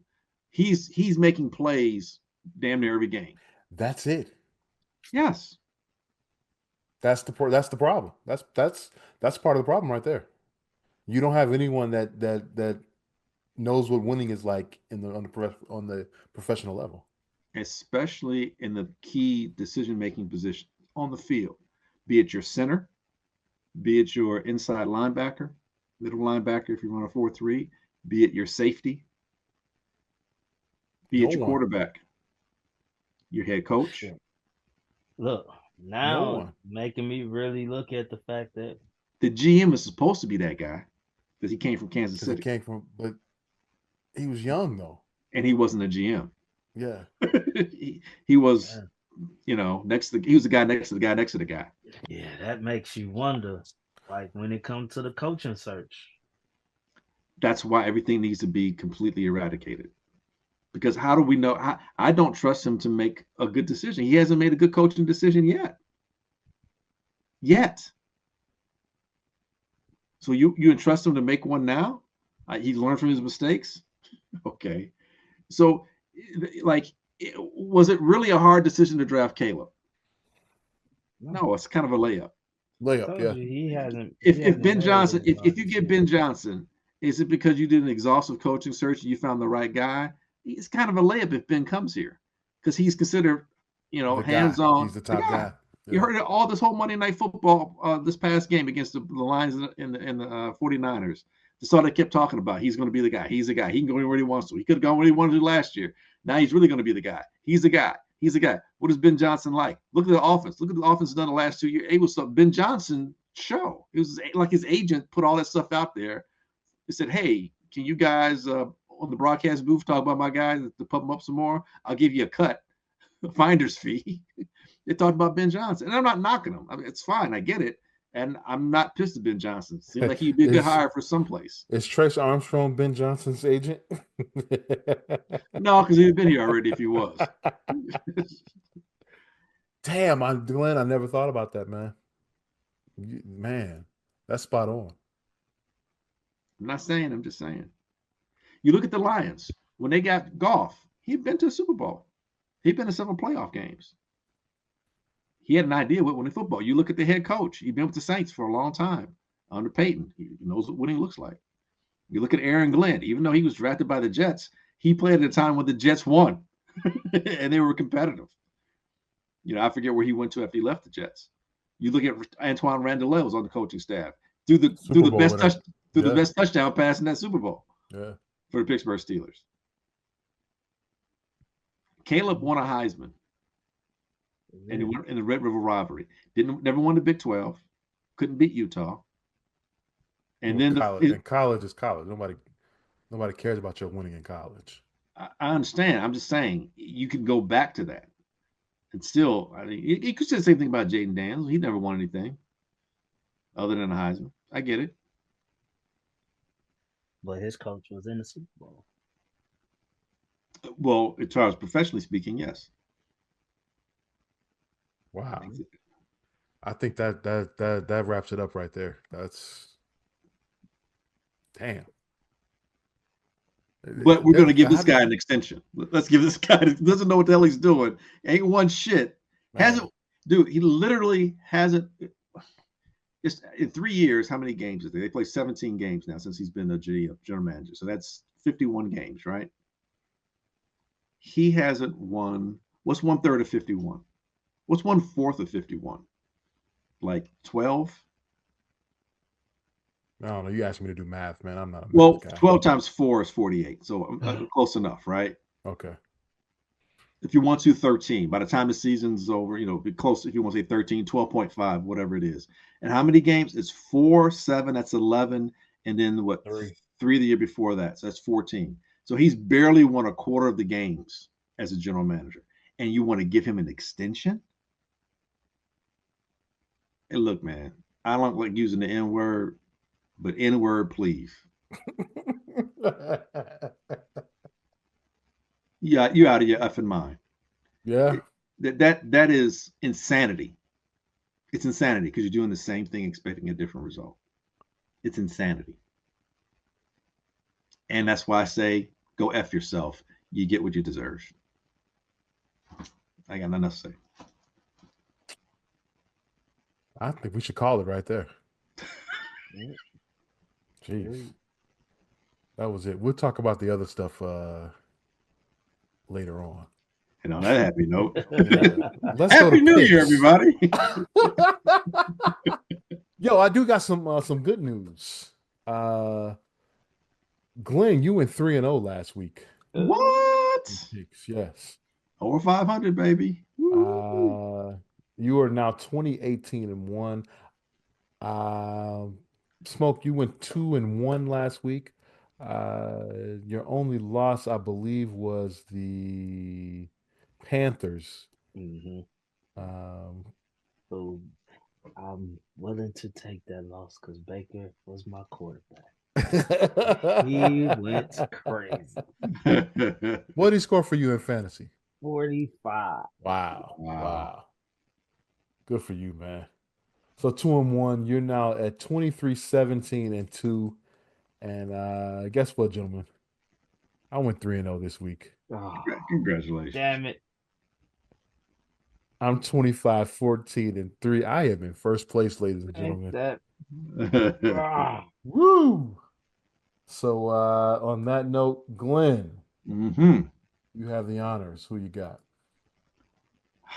C: He's making plays damn near every game.
A: That's it.
C: Yes.
A: That's the problem. That's part of the problem right there. You don't have anyone that knows what winning is like on the professional level.
C: Especially in the key decision-making position on the field, be it your center, be it your inside linebacker, middle linebacker if you run a 4-3, be it your safety, be
A: No
C: it your
A: one.
C: quarterback, your head coach.
B: Shit. Look,
A: No
B: now
A: one.
B: making me really look at the fact that
C: The GM is supposed to be that guy because he came from Kansas
A: Because he
C: City
A: came from, but he was young though.
C: and he wasn't a GM.
A: Yeah.
C: He was,
B: yeah,
C: he was the guy next to the guy next to the guy.
B: yeah, that makes you wonder. Like when it comes to the coaching search,
C: That's why everything needs to be completely eradicated. Because how do we know? I don't trust him to make a good decision. He hasn't made a good coaching decision yet. Yet. So you entrust him to make one now? He learned from his mistakes? Okay. So, like, was it really a hard decision to draft Caleb? No, it's kind of a layup.
A: Layup,
B: told
A: yeah.
B: you he hasn't.
C: If Ben
B: made
C: Johnson,
B: any hard
C: if you get
B: decisions.
C: Ben Johnson, is it because you did an exhaustive coaching search and you found the right guy? It's kind of a layup if Ben comes here because he's considered,
A: The guy.
C: hands-on.
A: He's the
C: The
A: top
C: guy.
A: guy.
C: You
A: Yeah.
C: heard it all this whole Monday Night Football this past game against the Lions and the 49ers. That's all they kept talking about. He's going to be the guy. He's the guy. He can go anywhere he wants to. He could have gone where he wanted to last year. Now he's really going to be the guy. He's the guy. He's the guy. What is Ben Johnson like? Look at the offense. Look at the offense done the last 2 years. It was some Ben Johnson show. It was like his agent put all that stuff out there. He said, "Hey, can you guys on the broadcast booth talk about my guys to pump them up some more? I'll give you a cut, a finder's fee." They talked about Ben Johnson, and I'm not knocking him. I mean, it's fine. I get it, and I'm not pissed at Ben Johnson. Seems like he'd be a good hire for someplace.
A: Is Trace Armstrong Ben Johnson's agent?
C: No, because he'd been here already if he was.
A: Damn, Glenn, I never thought about that, man. Man, that's spot on.
C: I'm not saying. I'm just saying. You look at the Lions when they got Goff. He'd been to a Super Bowl. He'd been to several playoff games. He had an idea what winning football. You look at the head coach. He'd been with the Saints for a long time under Peyton. He knows what winning looks like. You look at Aaron Glenn. Even though he was drafted by the Jets, he played at a time when the Jets won and they were competitive. I forget where he went to after he left the Jets. You look at Antoine Randall was on the coaching staff. Threw the best touchdown pass in that Super Bowl.
A: Yeah.
C: For the Pittsburgh Steelers. Caleb won a Heisman. And he went in the Red River rivalry. Never won the Big 12. Couldn't beat Utah. And then
A: college is college. Nobody cares about your winning in college.
C: I understand. I'm just saying you can go back to that. And still, I mean, you could say the same thing about Jayden Daniels. He never won anything other than a Heisman. I get it.
B: But his coach was in the Super Bowl.
C: Well, as far as professionally speaking, yes.
A: Wow. I think that wraps it up right there. That's damn.
C: But we're going to give this guy an extension. Let's give this guy doesn't know what the hell he's doing. Ain't won shit. Hasn't, dude. He literally hasn't. Just in 3 years, how many games is there? They play 17 games now since he's been a general manager. So that's 51 games, right? He hasn't won. What's 1/3 of 51? What's 1/4 of 51? Like 12?
A: I don't know. You asked me to do math, man. I'm not.
C: Well, 12 times 4 is 48. So close enough, right?
A: Okay.
C: If you want to, 13. By the time the season's over, be close. If you want to say 13, 12.5, whatever it is. And how many games? It's 4, 7, that's 11. And then what? 3 the year before that. So that's 14. So he's barely won a quarter of the games as a general manager. And you want to give him an extension? Hey, look, man, I don't like using the N-word, but N-word, please. Yeah, you're out of your effing mind.
A: Yeah.
C: That is insanity. It's insanity because you're doing the same thing expecting a different result. It's insanity. And that's why I say go F yourself. You get what you deserve. I got nothing else to say.
A: I think we should call it right there. Jeez. That was it. We'll talk about the other stuff later on.
C: And on that happy note,
A: Let's
C: Happy
A: go to
C: New Year, everybody.
A: Yo, I do got some good news. Glenn, you went 3-0 last week.
C: What?
A: Yes.
C: Over 500, baby.
A: You are now 20-18-1. Smoke, you went 2-1 last week. Your only loss, I believe, was the Panthers.
B: Mm-hmm.
A: Um,
B: So I'm willing to take that loss because Baker was my quarterback. He went crazy.
A: What did he score for you in fantasy?
B: 45.
A: Wow. Good for you, man. So 2-1. You're now at 23-17-2. And guess what, gentlemen? I went 3-0 this week.
B: Oh,
C: Congratulations.
B: damn it.
A: I'm 25-14-3. I am in first place, ladies and
B: Ain't
A: gentlemen.
B: that.
A: Woo! So on that note, Glenn, you have the honors. Who you got?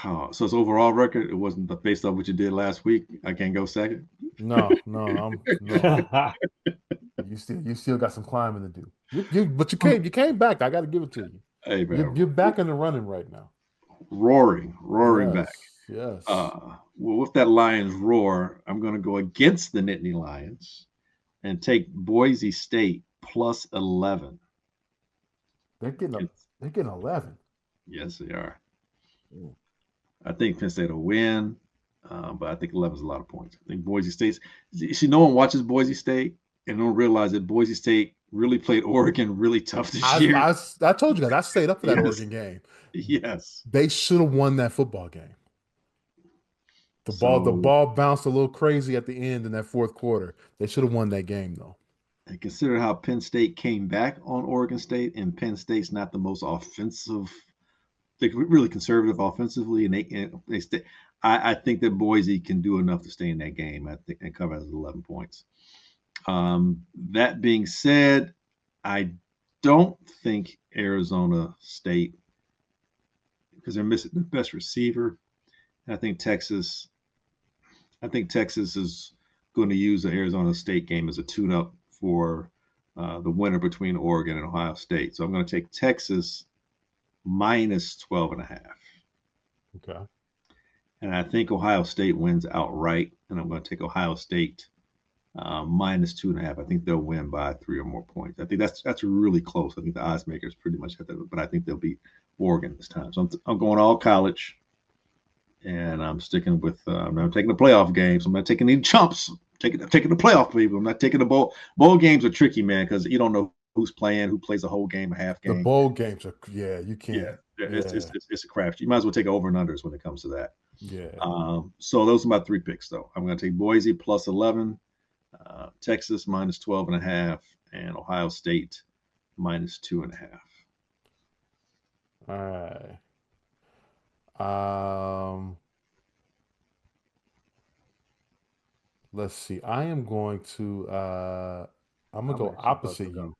C: So it's overall record. It wasn't based on what you did last week. I can't go second.
A: No. You still got some climbing to do. But you came back. I got to give it to you.
C: Hey, man.
A: You're back in the running right now.
C: Roaring back.
A: Yes.
C: Well, with that Lions roar, I'm going to go against the Nittany Lions and take Boise State plus 11.
A: They're getting 11.
C: Yes, they are. I think Penn State will win, but I think 11 is a lot of points. I think Boise State. See, no one watches Boise State and don't realize that Boise State really played Oregon really tough this year.
A: I told you guys, I stayed up for that Oregon game.
C: Yes.
A: They should have won that football game. The ball bounced a little crazy at the end in that fourth quarter. They should have won that game, though.
C: And consider how Penn State came back on Oregon State, and Penn State's not the most offensive. They're really conservative offensively, and they stay. I think that Boise can do enough to stay in that game. I think and cover as 11 points. That being said, I don't think Arizona State, because they're missing the best receiver. I think Texas is going to use the Arizona State game as a tune-up for the winner between Oregon and Ohio State. So I'm going to take Texas minus 12.5.
A: Okay.
C: And I think Ohio State wins outright, and I'm going to take Ohio State minus 2.5. I think they'll win by 3 or more points. I think that's really close. I think the odds makers pretty much have that, but I think they'll beat Oregon this time. So I'm going all college, and I'm sticking with. I'm not taking the playoff games. I'm not taking any chumps. I'm taking the playoff people. I'm not taking the bowl. Bowl games are tricky, man, because you don't know who's playing, who plays a whole game, a half game.
A: The bowl games are you can't.
C: It's a crapshoot. You might as well take over and unders when it comes to that.
A: Yeah.
C: So those are my 3 picks, though. I'm going to take Boise plus 11, Texas minus 12.5, and Ohio State minus 2.5.
A: All right. Let's see. I am going to I'm gonna go opposite you.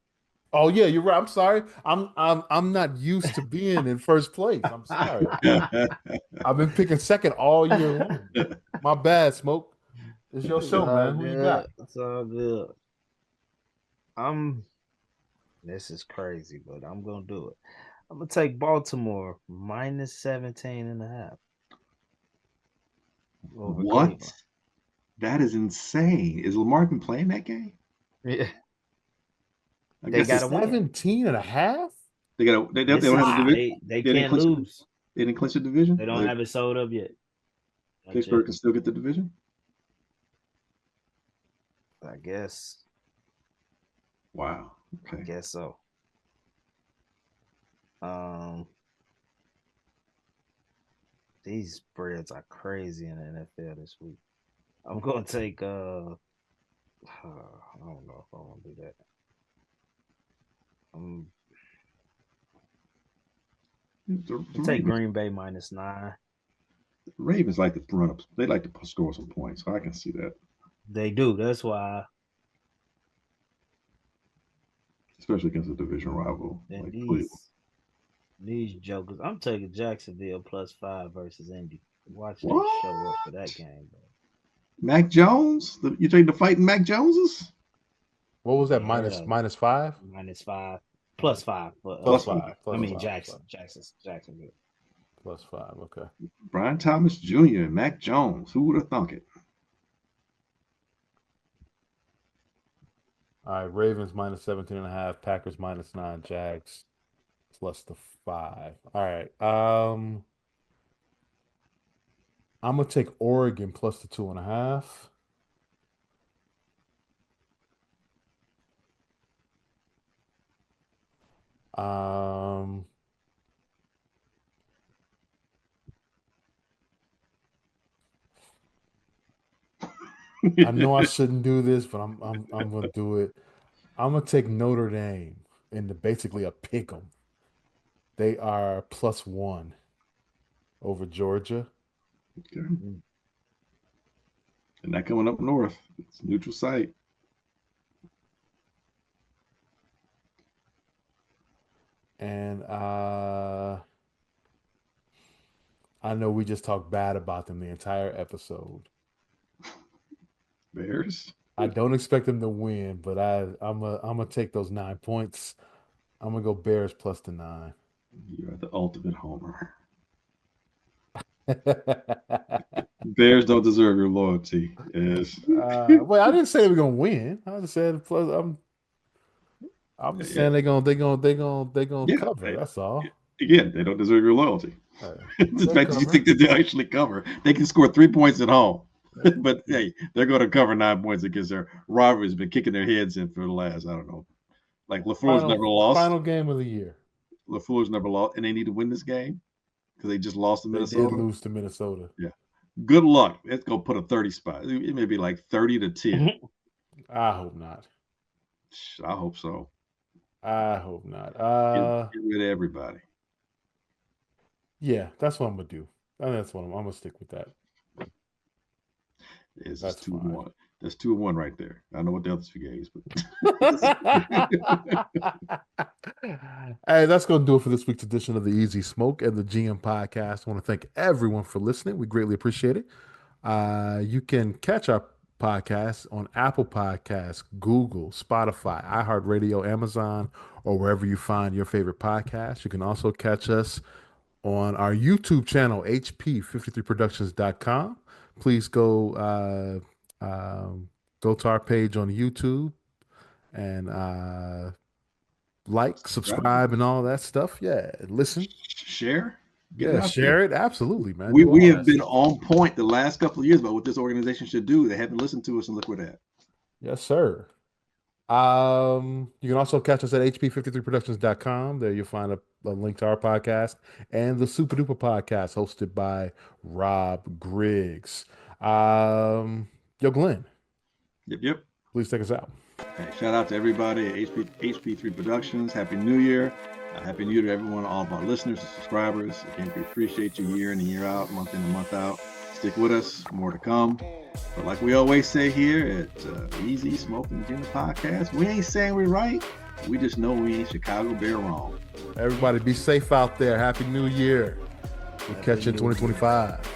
A: Oh yeah, you're right. I'm sorry. I'm not used to being in first place. I'm sorry. I've been picking second all year long. My bad, Smoke. It's your show, man. Who you got?
B: It's all good. This is crazy, but I'm gonna do it. I'm gonna take Baltimore minus 17.5.
C: What?
B: Cleveland.
C: That is insane. Is Lamar been playing that game?
B: Yeah.
A: They got 17.5?
C: They don't have the division.
B: They can't lose.
C: They didn't clinch the division.
B: They don't have it sold up yet.
C: Pittsburgh can still get the division.
B: I guess.
C: Wow. Okay.
B: I guess so. These spreads are crazy in the NFL this week. I'm gonna take I don't know if I want to do that. I'll take Green Bay minus 9.
C: Ravens like to run up. They like to score some points. So I can see that.
B: They do. That's why.
C: Especially against a division rival like Cleveland.
B: These jokers. I'm taking Jacksonville +5 versus Indy. Watch them
C: What?
B: show up for that game, bro.
C: Mac Jones? You taking the fighting Mac Joneses?
A: What was that?
B: Yeah.
A: -5?
B: -5. +5.
A: +5.
B: I mean Jacksonville.
A: +5. Okay.
C: Brian Thomas Jr. and Mac Jones. Who would have thunk it?
A: All right. Ravens -17.5. Packers -9. Jags +5. All right. I'm gonna take Oregon +2.5. I know I shouldn't do this, but I'm gonna do it. I'm gonna take Notre Dame in basically a pick 'em. They are +1 over Georgia.
C: Okay. And that coming up north. It's neutral site.
A: And I know we just talked bad about them the entire episode.
C: Bears.
A: I don't expect them to win, but I'm gonna take those 9 points. I'm gonna go Bears +9.
C: You are the ultimate homer. Bears don't deserve your loyalty. Yes.
A: Well, I didn't say they were gonna win. I just said I'm just saying they're gonna cover. That's all.
C: Again, they don't deserve your loyalty. The fact that you think that they actually cover, they can score 3 points at home. But hey, they're going to cover 9 points against their rivalry's been kicking their heads in for the last, I don't know. Like LaFleur's never lost.
A: Final game of the year.
C: LaFleur's never lost, and they need to win this game because they just lost to Minnesota.
A: They did lose to Minnesota.
C: Yeah. Good luck. It's going to put a 30 spot. It may be like 30-10.
A: I hope not.
C: I hope so.
A: I hope not.
C: Get rid of everybody.
A: Yeah, that's what I'm gonna do. That's what I'm gonna stick with that.
C: That's 2-1. That's 2-1 right there. I know what the other two games,
A: but hey, that's gonna do it for this week's edition of the Easy Smoke and the GM Podcast. I want to thank everyone for listening. We greatly appreciate it. You can catch our podcast on Apple Podcasts, Google, Spotify, iHeartRadio, Amazon, or wherever you find your favorite podcast. You can also catch us on our YouTube channel, hp53productions.com. Please go to our page on YouTube and like, subscribe, and all that stuff. Yeah, listen,
C: share.
A: Share it. Absolutely, man.
C: We have been on point the last couple of years about what this organization should do. They haven't listened to us, and look where they're at.
A: Yes, sir. You can also catch us at hp53productions.com. There you'll find a link to our podcast and the Super Duper podcast hosted by Rob Griggs. Yo, Glenn.
C: Yep.
A: Please take us out.
C: Hey, shout out to everybody at HP3 Productions. Happy New Year. Happy New Year to everyone, all of our listeners and subscribers. Again, we appreciate you year in and year out, month in and month out. Stick with us. More to come. But like we always say here at Easy Smoking Gin Podcast, we ain't saying we're right. We just know we ain't Chicago Bear wrong.
A: Everybody be safe out there. Happy New Year. We'll catch you in 2025.